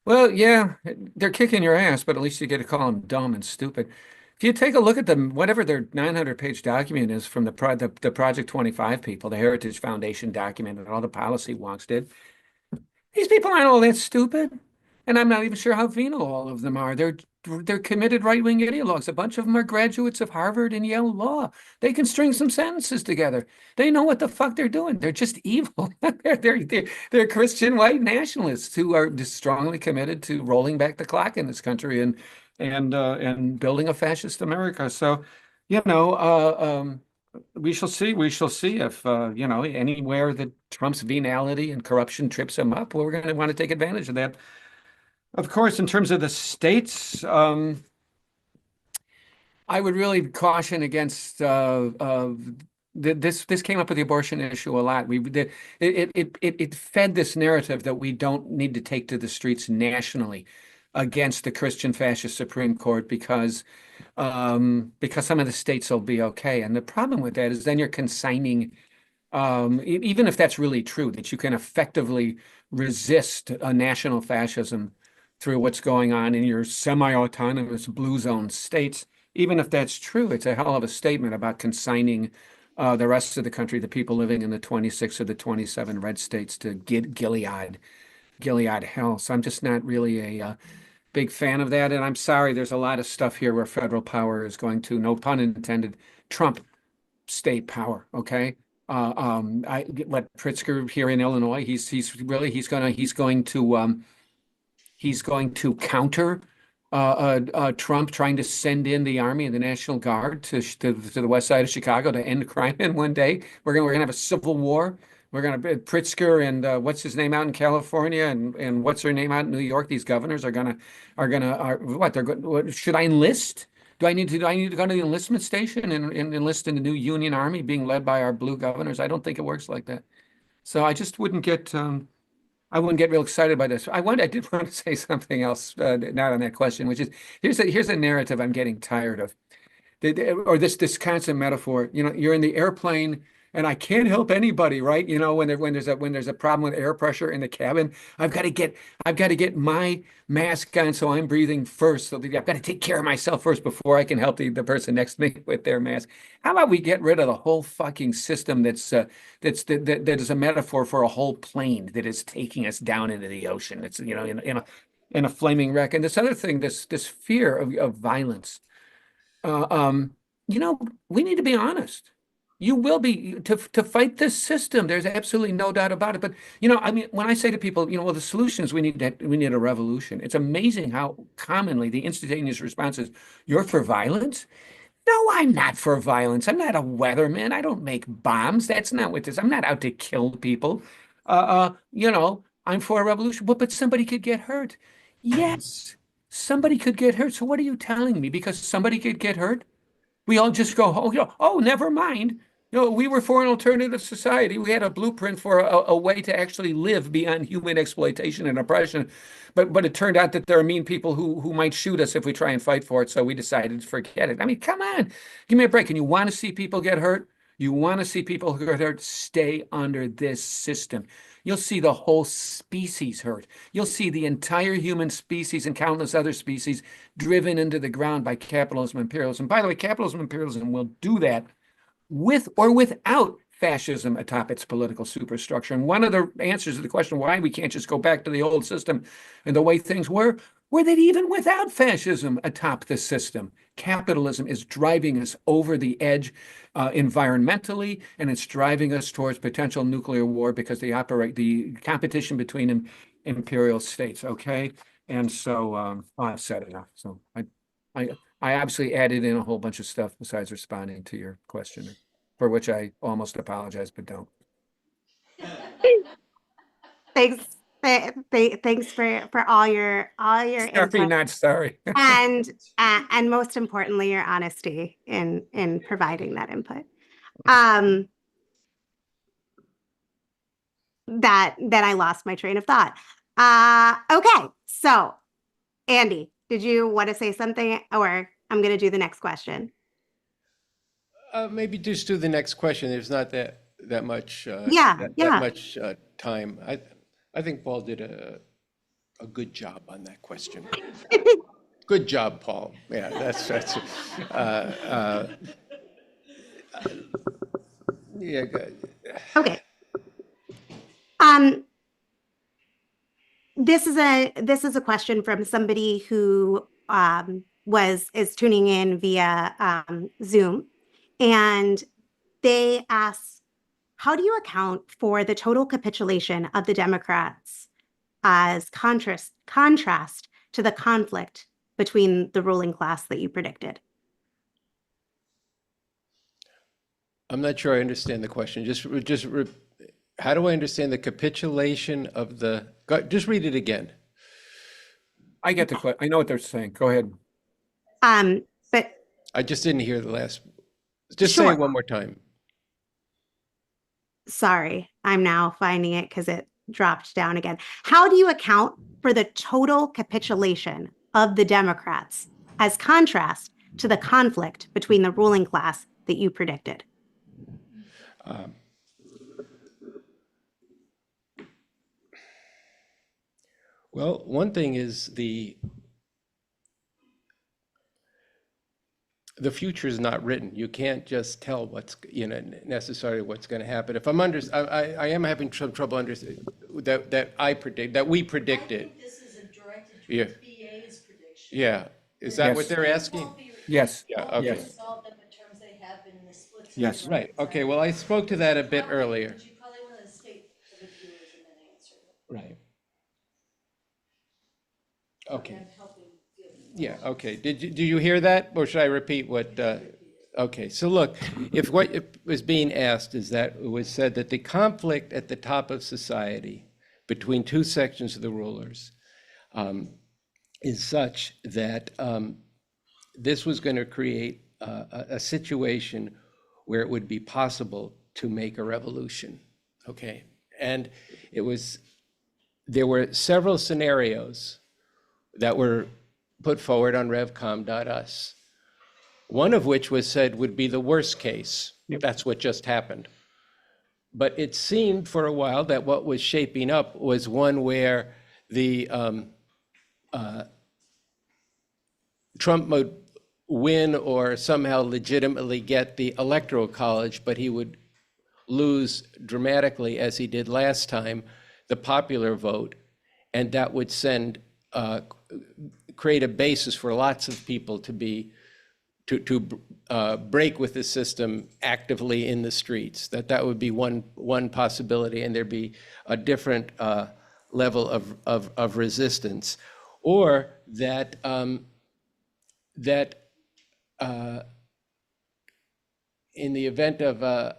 well, yeah, they're kicking your ass, but at least you get to call them dumb and stupid. If you take a look at whatever their 900-page document is from the Project 25 people, the Heritage Foundation document that all the policy wonks did, these people aren't all that stupid. And I'm not even sure how venal all of them are. They're committed right-wing ideologues. A bunch of them are graduates of Harvard and Yale Law. They can string some sentences together. They know what the fuck they're doing. They're just evil. They're Christian white nationalists who are just strongly committed to rolling back the clock in this country and building a fascist America. So, we shall see. We shall see if anywhere that Trump's venality and corruption trips him up, well, we're going to want to take advantage of that. Of course, in terms of the states, I would really caution against this came up with the abortion issue a lot. It fed this narrative that we don't need to take to the streets nationally against the Christian fascist Supreme Court because some of the states will be okay. And the problem with that is then you're consigning, even if that's really true, that you can effectively resist a national fascism through what's going on in your semi-autonomous blue zone states, even if that's true, it's a hell of a statement about consigning the rest of the country, the people living in the 26 or the 27 red states, to Gilead hell. So I'm just not really a big fan of that. And I'm sorry, there's a lot of stuff here where federal power is going to, no pun intended, trump state power. Okay. I let Pritzker here in Illinois. He's going to counter Trump trying to send in the Army and the National Guard to the west side of Chicago to end crime in one day. We're gonna have a civil war. We're gonna Pritzker and what's his name out in California and what's her name out in New York. These governors are what they're going. Should I enlist? Do I need to go to the enlistment station and enlist in the new Union Army being led by our blue governors? I don't think it works like that. So I just wouldn't get. I wouldn't get real excited by this. I did want to say something else, not on that question, which is here's a narrative I'm getting tired of. Or this constant metaphor. You're in the airplane, and I can't help anybody, right? When there's a problem with air pressure in the cabin, I've got to get my mask on, so I'm breathing first. So I've got to take care of myself first before I can help the person next to me with their mask. How about we get rid of the whole fucking system that is a metaphor for a whole plane that is taking us down into the ocean. It's in a flaming wreck. And this other thing, this fear of violence. Uh, um, we need to be honest. You will be to fight this system. There's absolutely no doubt about it. But I mean, when I say to people, well, the solution is we need a revolution. It's amazing how commonly the instantaneous response is, "You're for violence?" No, I'm not for violence. I'm not a weatherman. I don't make bombs. That's not what this. I'm not out to kill people. I'm for a revolution. But somebody could get hurt. Yes, somebody could get hurt. So what are you telling me? Because somebody could get hurt, we all just go, oh, never mind. We were for an alternative society. We had a blueprint for a way to actually live beyond human exploitation and oppression. But it turned out that there are mean people who might shoot us if we try and fight for it. So we decided to forget it. I mean, come on, give me a break. And you want to see people get hurt? You want to see people who get hurt? Stay under this system. You'll see the whole species hurt. You'll see the entire human species and countless other species driven into the ground by capitalism and imperialism. By the way, capitalism and imperialism will do that with or without fascism atop its political superstructure. And one of the answers to the question why we can't just go back to the old system and the way things were that even without fascism atop the system, capitalism is driving us over the edge environmentally, and it's driving us towards potential nuclear war because they operate the competition between imperial states. Okay. And so I've said enough. So I obviously added in a whole bunch of stuff besides responding to your question, for which I almost apologize, but don't. Thanks. Thanks for all your Sorry, input, not sorry. and most importantly, your honesty in providing that input. That I lost my train of thought. Okay, so Andy, did you want to say something, or I'm going to do the next question? Maybe just do the next question. There's not that much Yeah. that much time. I think Paul did a good job on that question. Good job, Paul. Yeah, that's yeah. Good. Okay. This is a question from somebody who is tuning in via Zoom, and they ask, how do you account for the total capitulation of the Democrats as contrast to the conflict between the ruling class that you predicted? I'm not sure I understand the question. How do I understand the capitulation of the? Just read it again. I get the question. I know what they're saying. Go ahead. But I just didn't hear the last. Just sure. say it one more time. Sorry, I'm now finding it because it dropped down again. How do you account for the total capitulation of the Democrats as contrast to the conflict between the ruling class that you predicted? Well, one thing is the future is not written. You can't just tell what's, necessarily what's going to happen. If I am having some trouble understanding that we predicted. I think this is directed Yeah. towards BA's prediction. Yeah. Is that what Yes. they're asking? Yes. Yeah, Won't be okay. Yes. resolved in the terms they have been in the split. Yes. Right. Okay. Well, I spoke to that a bit earlier. But you probably want to state to the viewers and then answer it. Right. Okay. I'm helping viewers. Yeah. Okay. Did you hear that, or should I repeat what? Okay. So look, if what was being asked is that it was said that the conflict at the top of society between two sections of the rulers is such that this was going to create a situation where it would be possible to make a revolution. Okay. And there were several scenarios that were put forward on revcom.us. One of which was said would be the worst case. That's what just happened. But it seemed for a while that what was shaping up was one where the Trump would win or somehow legitimately get the Electoral College, but he would lose dramatically, as he did last time, the popular vote, and that would create a basis for lots of people to break with the system actively in the streets. That would be one possibility, and there'd be a different level of resistance, or that in the event of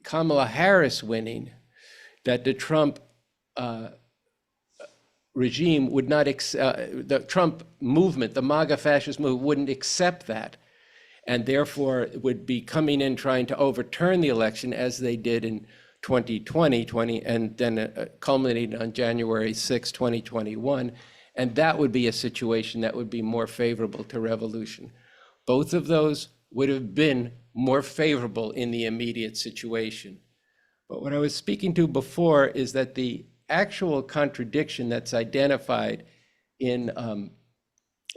Kamala Harris winning, that the Trump regime would not the Trump movement, the MAGA fascist movement, wouldn't accept that, and therefore would be coming in trying to overturn the election as they did in 2020, and then culminating on January 6, 2021. And that would be a situation that would be more favorable to revolution. Both of those would have been more favorable in the immediate situation. But what I was speaking to before is that the actual contradiction that's identified in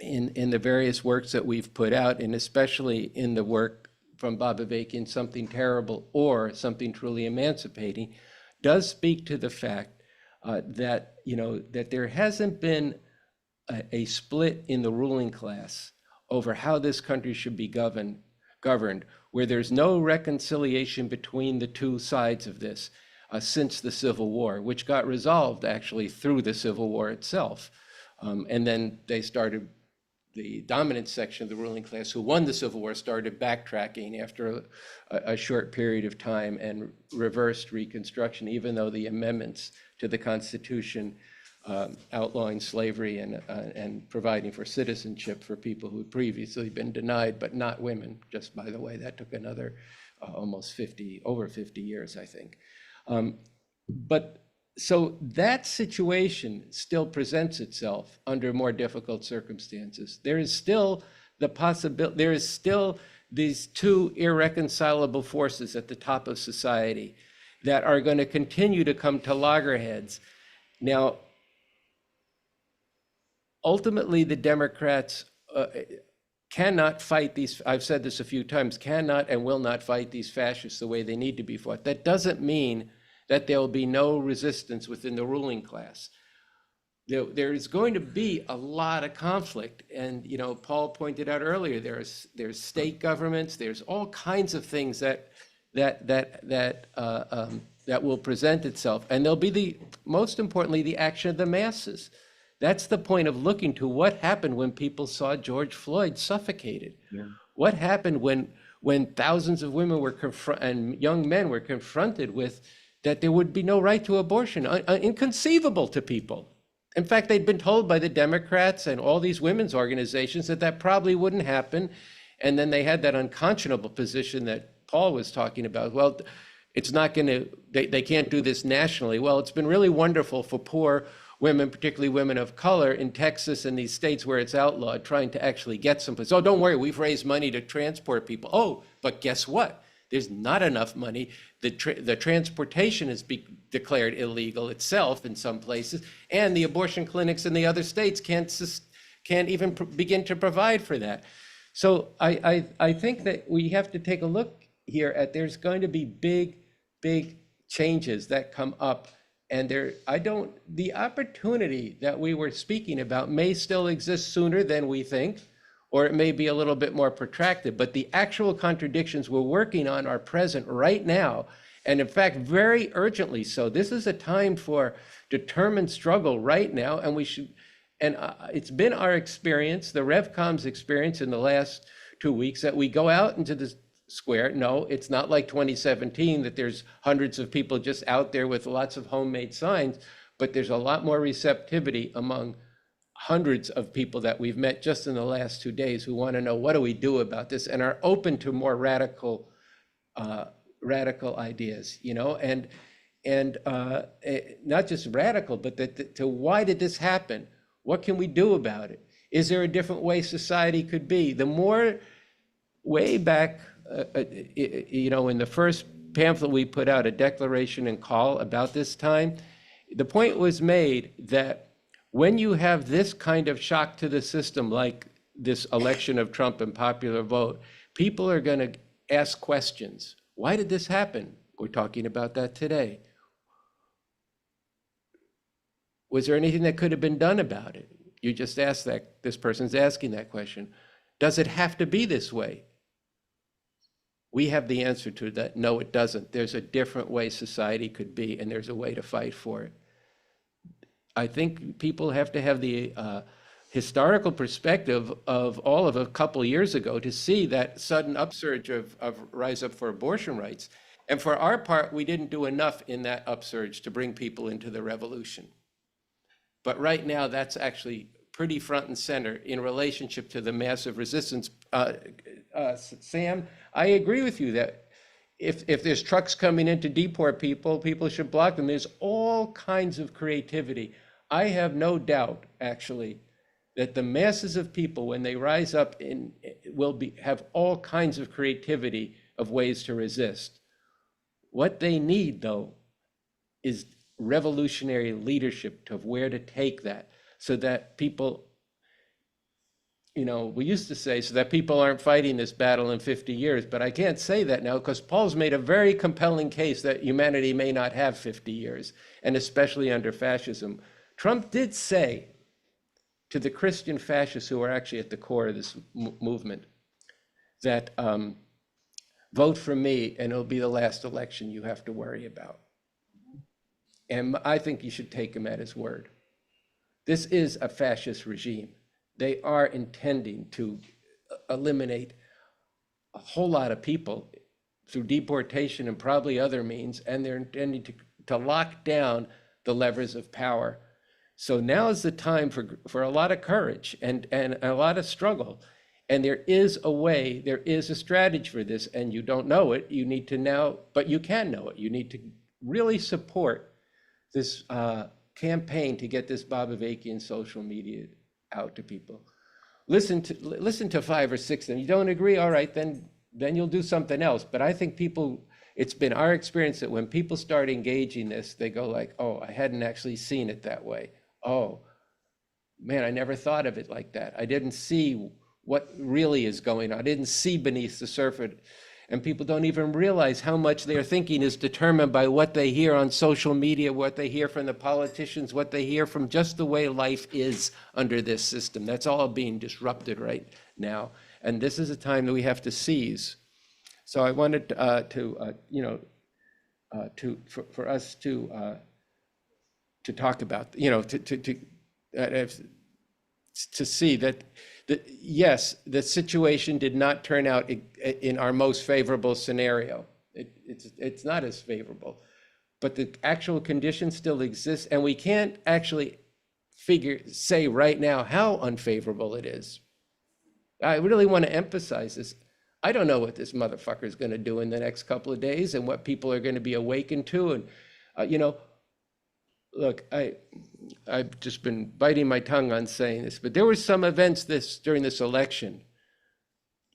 the various works that we've put out, and especially in the work from Bob Avakian, Something Terrible or Something Truly Emancipating, does speak to the fact that there hasn't been a split in the ruling class over how this country should be governed, where there's no reconciliation between the two sides of this since the Civil War, which got resolved actually through the Civil War itself. And then the dominant section of the ruling class who won the Civil War started backtracking after a short period of time and reversed Reconstruction, even though the amendments to the Constitution outlawing slavery and providing for citizenship for people who had previously been denied, but not women, just by the way, that took another over 50 years, I think. But so that situation still presents itself under more difficult circumstances. There is still the possibility, there is still these two irreconcilable forces at the top of society that are going to continue to come to loggerheads. Now, ultimately, the Democrats cannot fight these, I've said this a few times, cannot and will not fight these fascists the way they need to be fought. That doesn't mean that there will be no resistance within the ruling class. There is going to be a lot of conflict, and Paul pointed out earlier, there's state governments, there's all kinds of things that will present itself, and there'll be most importantly the action of the masses. That's the point of looking to what happened when people saw George Floyd suffocated. Yeah. What happened when thousands of women were and young men were confronted with that there would be no right to abortion, inconceivable to people. In fact, they'd been told by the Democrats and all these women's organizations that probably wouldn't happen. And then they had that unconscionable position that Paul was talking about. Well, it's not going to, they can't do this nationally. Well, it's been really wonderful for poor women, particularly women of color in Texas and these states where it's outlawed, trying to actually get someplace. Oh, don't worry, we've raised money to transport people. Oh, but guess what? There's not enough money. The transportation is declared illegal itself in some places, and the abortion clinics in the other states can't even begin to provide for that. So I think that we have to take a look here at there's going to be big changes that come up. And the opportunity that we were speaking about may still exist sooner than we think, or it may be a little bit more protracted, but the actual contradictions we're working on are present right now. And in fact, very urgently so. This is a time for determined struggle right now, and we should, and it's been our experience, the RevCom's experience in the last 2 weeks, that we go out into the square. No, it's not like 2017 that there's hundreds of people just out there with lots of homemade signs, but there's a lot more receptivity among hundreds of people that we've met just in the last 2 days who want to know, what do we do about this, and are open to more radical ideas, you know, and not just radical, but to why did this happen? What can we do about it? Is there a different way society could be? The more way back, you know, in the first pamphlet we put out, a declaration and call about this time, the point was made that when you have this kind of shock to the system, like this election of Trump and popular vote, people are going to ask questions. Why did this happen? We're talking about that today. Was there anything that could have been done about it? You just asked that, this person's asking that question. Does it have to be this way? We have the answer to that. No, it doesn't. There's a different way society could be, and there's a way to fight for it. I think people have to have the historical perspective of all of a couple of years ago to see that sudden upsurge of rise up for abortion rights. And for our part, we didn't do enough in that upsurge to bring people into the revolution. But right now, that's actually pretty front and center in relationship to the massive resistance. Sam, I agree with you that if there's trucks coming in to deport people, people should block them. There's all kinds of creativity. I have no doubt, actually, that the masses of people, when they rise up, have all kinds of creativity of ways to resist. What they need, though, is revolutionary leadership of where to take that, so that people, you know, we used to say, so that people aren't fighting this battle in 50 years, but I can't say that now because Paul's made a very compelling case that humanity may not have 50 years, and especially under fascism. Trump did say to the Christian fascists who are actually at the core of this movement that vote for me and it'll be the last election you have to worry about. And I think you should take him at his word. This is a fascist regime. They are intending to eliminate a whole lot of people through deportation and probably other means, and they're intending to lock down the levers of power. So now is the time for a lot of courage and a lot of struggle. And there is a way, there is a strategy for this, and you don't know it. You need to now, but you can know it. You need to really support this campaign to get this Bobovakian social media out to people. Listen to 5 or 6 of them. You don't agree? All right, then you'll do something else. But I think people, it's been our experience that when people start engaging this, they go like, oh, I hadn't actually seen it that way. Oh, man, I never thought of it like that. I didn't see what really is going on. I didn't see beneath the surface. And people don't even realize how much their thinking is determined by what they hear on social media, what they hear from the politicians, what they hear from just the way life is under this system. That's all being disrupted right now. And this is a time that we have to seize. So I wanted for us to talk about, to see that yes, the situation did not turn out in our most favorable scenario. It's not as favorable, but the actual conditions still exist, and we can't actually say right now how unfavorable it is. I really want to emphasize this. I don't know what this motherfucker is going to do in the next couple of days and what people are going to be awakened to. And, look, I've just been biting my tongue on saying this, but there were some events during this election.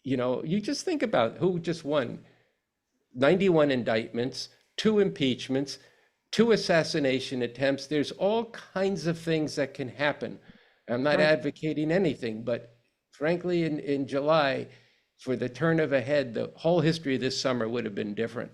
You just think about who just won. 91 indictments, 2 impeachments, 2 assassination attempts. There's all kinds of things that can happen. I'm not advocating anything, but frankly, in July, for the turn of a head, the whole history of this summer would have been different.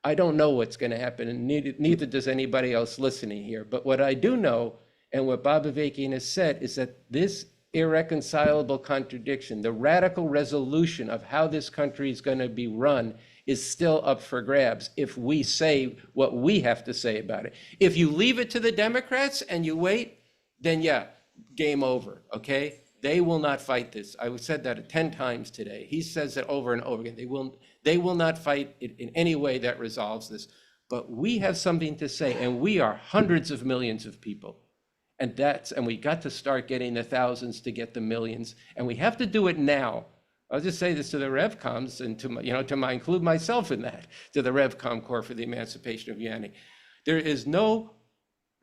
I don't know what's going to happen, and neither does anybody else listening here. But what I do know, and what Bob Avakian has said, is that this irreconcilable contradiction, the radical resolution of how this country is going to be run, is still up for grabs if we say what we have to say about it. If you leave it to the Democrats and you wait, then yeah, game over, okay? They will not fight this. I said that 10 times today. He says it over and over again. They will not fight it in any way that resolves this. But we have something to say, and we are hundreds of millions of people. And we got to start getting the thousands to get the millions, and we have to do it now. I'll just say this to the RevComs and to include myself in that, to the RevCom Corps for the Emancipation of Humanity. There is no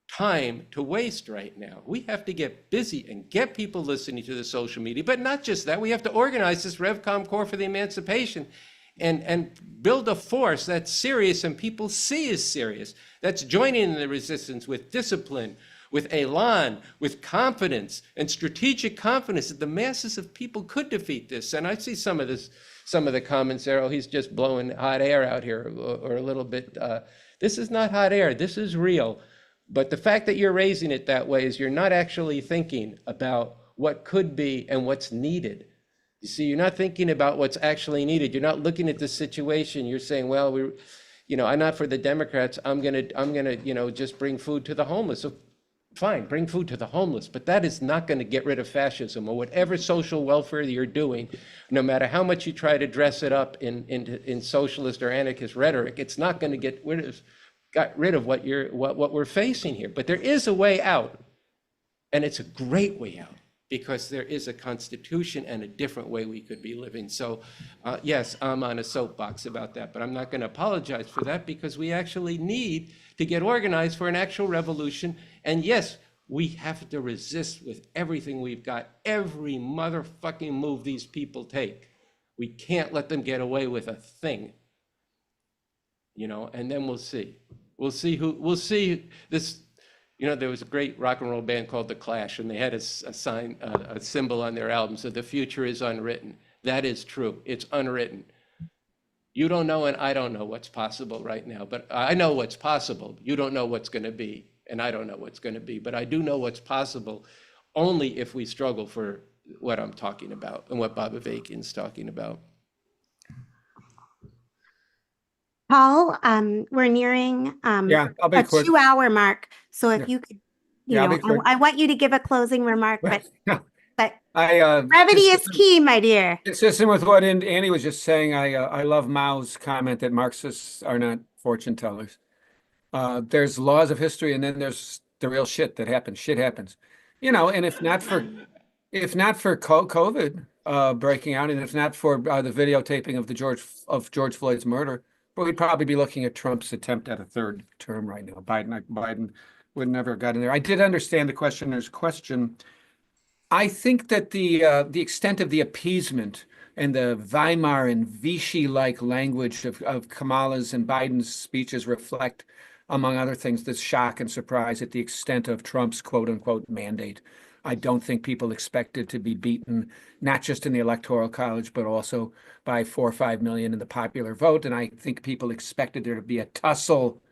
time to waste right now. We have to get busy and get people listening to the social media, but not just that. We have to organize this RevCom Corps for the Emancipation and build a force that's serious and people see is serious, that's joining in the resistance with discipline, with elan, with confidence and strategic confidence that the masses of people could defeat this. And I see some of the comments there, oh, he's just blowing hot air out here, or a little bit. This is not hot air, this is real. But the fact that you're raising it that way is you're not actually thinking about what could be and what's needed. You see, you're not thinking about what's actually needed. You're not looking at the situation. You're saying, well, I'm not for the Democrats. I'm gonna, just bring food to the homeless. So fine, bring food to the homeless, but that is not going to get rid of fascism or whatever social welfare you're doing, no matter how much you try to dress it up in socialist or anarchist rhetoric. It's not going to get rid of what we're facing here. But there is a way out, and it's a great way out, because there is a constitution and a different way we could be living. So yes, I'm on a soapbox about that, but I'm not going to apologize for that, because we actually need to get organized for an actual revolution. And yes, we have to resist with everything we've got, every motherfucking move these people take. We can't let them get away with a thing, and then we'll see. We'll see this. There was a great rock and roll band called The Clash, and they had a symbol on their album, so the future is unwritten. That is true. It's unwritten. You don't know, and I don't know what's possible right now, but I know what's possible. You don't know what's going to be, and I don't know what's going to be, but I do know what's possible only if we struggle for what I'm talking about and what Bob Avakian's talking about. Paul, we're nearing Yeah, I'll be a quick. 2-hour mark. So if Yeah. you could, I'll be quick. I want you to give a closing remark, but I brevity is key, my dear. consistent with what Andy was just saying, I love Mao's comment that Marxists are not fortune tellers. There's laws of history, and then there's the real shit that happens. Shit happens, and if not for COVID breaking out, and if not for the videotaping of George Floyd's murder, well, we'd probably be looking at Trump's attempt at a third term right now. Biden would never have gotten there. I did understand the questioner's question. I think that the extent of the appeasement and the Weimar and Vichy-like language of Kamala's and Biden's speeches reflect, among other things, this shock and surprise at the extent of Trump's quote-unquote mandate. I don't think people expected to be beaten, not just in the Electoral College, but also by 4 or 5 million in the popular vote. And I think people expected there to be a tussle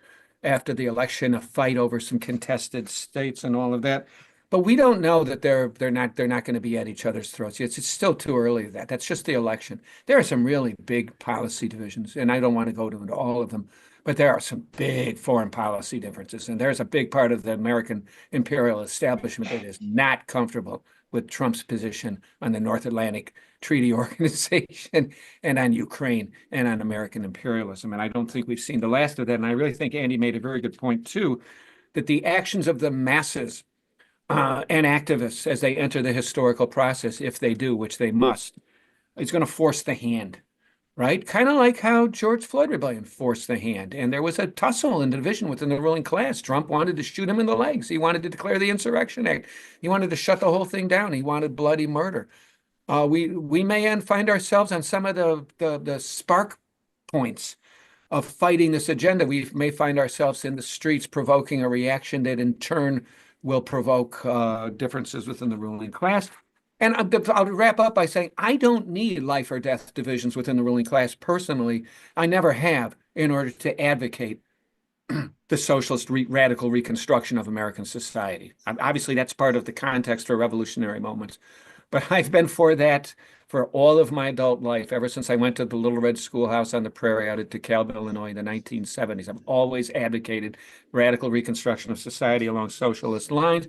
after the election, a fight over some contested states and all of that. But we don't know that they're not going to be at each other's throats. It's still too early. That's just the election. There are some really big policy divisions, and I don't want to go into all of them, but there are some big foreign policy differences. And there's a big part of the American imperial establishment that is not comfortable with Trump's position on the North Atlantic Treaty Organization and on Ukraine and on American imperialism. And I don't think we've seen the last of that. And I really think Andy made a very good point, too, that the actions of the masses and activists as they enter the historical process, if they do, which they must, is going to force the hand, right? Kind of like how George Floyd rebellion forced the hand. And there was a tussle and division within the ruling class. Trump wanted to shoot him in the legs. He wanted to declare the Insurrection Act. He wanted to shut the whole thing down. He wanted bloody murder. We may find ourselves on some of the spark points of fighting this agenda. We may find ourselves in the streets provoking a reaction that in turn will provoke differences within the ruling class. And I'll wrap up by saying I don't need life or death divisions within the ruling class personally. I never have in order to advocate the socialist radical reconstruction of American society. Obviously, that's part of the context for revolutionary moments. But I've been for that for all of my adult life, ever since I went to the Little Red Schoolhouse on the prairie out at DeKalb, Illinois in the 1970s. I've always advocated radical reconstruction of society along socialist lines.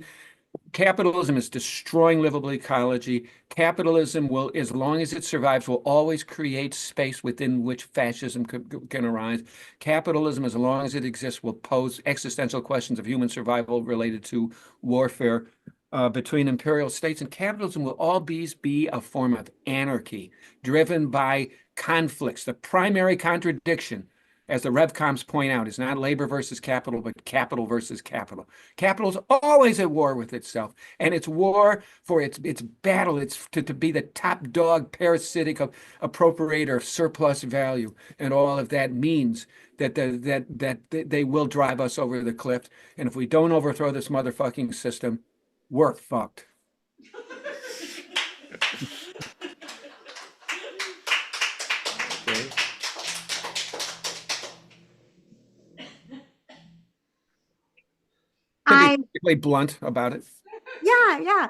Capitalism is destroying livable ecology. Capitalism will, as long as it survives, will always create space within which fascism can arise. Capitalism, as long as it exists, will pose existential questions of human survival related to warfare between imperial states. And capitalism will always be a form of anarchy driven by conflicts. The primary contradiction, as the RevComs point out, is not labor versus capital, but capital versus capital. Capital is always at war with itself, and its war for its battle, it's to be the top dog, parasitic appropriator of surplus value, and all of that means that they will drive us over the cliff. And if we don't overthrow this motherfucking system, we're fucked. Okay. I Particularly blunt about it. yeah.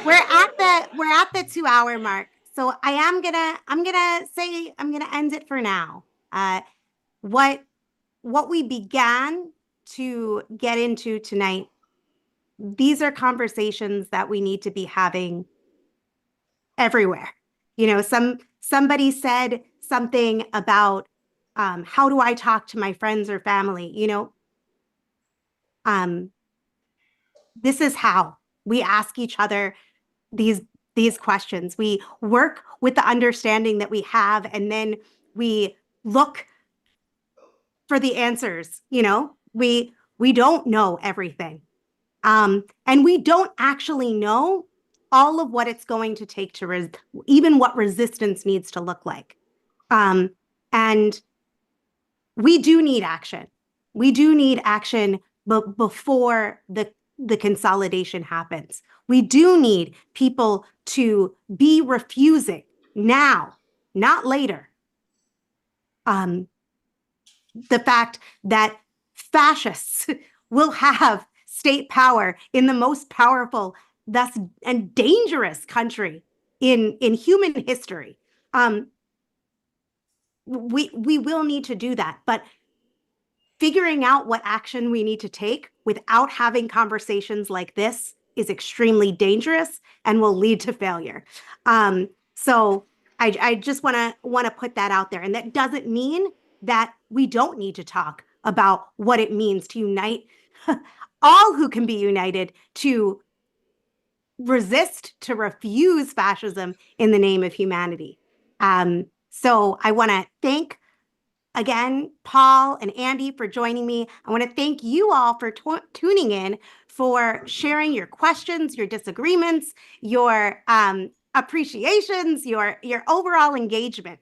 We're at the 2 hour mark. So I'm gonna end it for now. What we began to get into tonight, these are conversations that we need to be having everywhere. You know, somebody said something about how do I talk to my friends or family? You know, this is how we ask each other these questions. We work with the understanding that we have, and then we look for the answers. You know, we don't know everything, and we don't actually know all of what it's going to take to even what resistance needs to look like. And we do need action. We do need action, but before the consolidation happens. We do need people to be refusing now, not later. The fact that fascists will have state power in the most powerful, thus and dangerous country in human history. We will need to do that, but figuring out what action we need to take without having conversations like this is extremely dangerous and will lead to failure. So I just want to put that out there, and that doesn't mean that we don't need to talk about what it means to unite all who can be united to resist, to refuse fascism in the name of humanity. So I want to thank again, Paul and Andy, for joining me. I want to thank you all for tuning in, for sharing your questions, your disagreements, your appreciations, your overall engagement.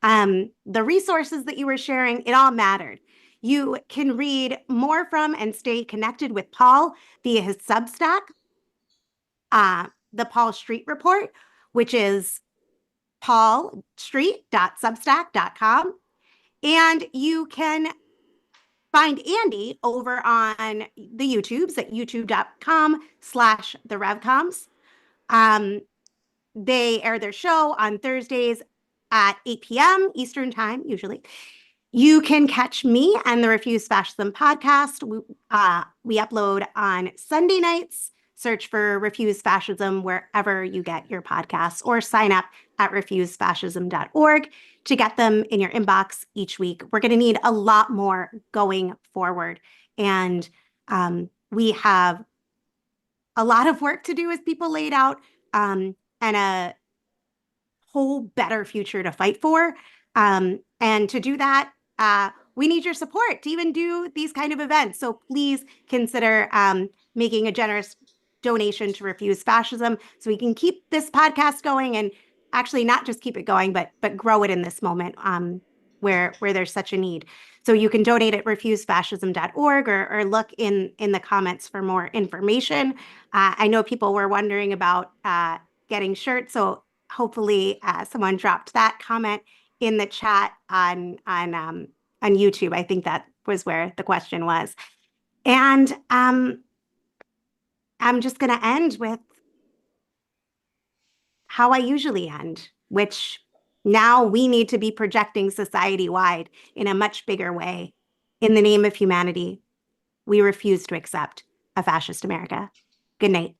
The resources that you were sharing, it all mattered. You can read more from and stay connected with Paul via his Substack, the Paul Street Report, which is paulstreet.substack.com. And you can find Andy over on the YouTubes at youtube.com/therevcoms. They air their show on Thursdays at 8 p.m. Eastern time, usually. You can catch me and the Refuse Fascism podcast. We upload on Sunday nights. Search for Refuse Fascism wherever you get your podcasts, or sign up at refusefascism.org to get them in your inbox each week. We're going to need a lot more going forward. And we have a lot of work to do, as people laid out, and a whole better future to fight for. And to do that, we need your support to even do these kind of events. So please consider making a generous donation to Refuse Fascism so we can keep this podcast going, and actually not just keep it going, but grow it in this moment. where there's such a need. So you can donate at refusefascism.org or look in the comments for more information. I know people were wondering about getting shirts, so hopefully someone dropped that comment in the chat on YouTube. I think that was where the question was. And I'm just going to end with how I usually end, which now we need to be projecting society-wide in a much bigger way. In the name of humanity, we refuse to accept a fascist America. Good night.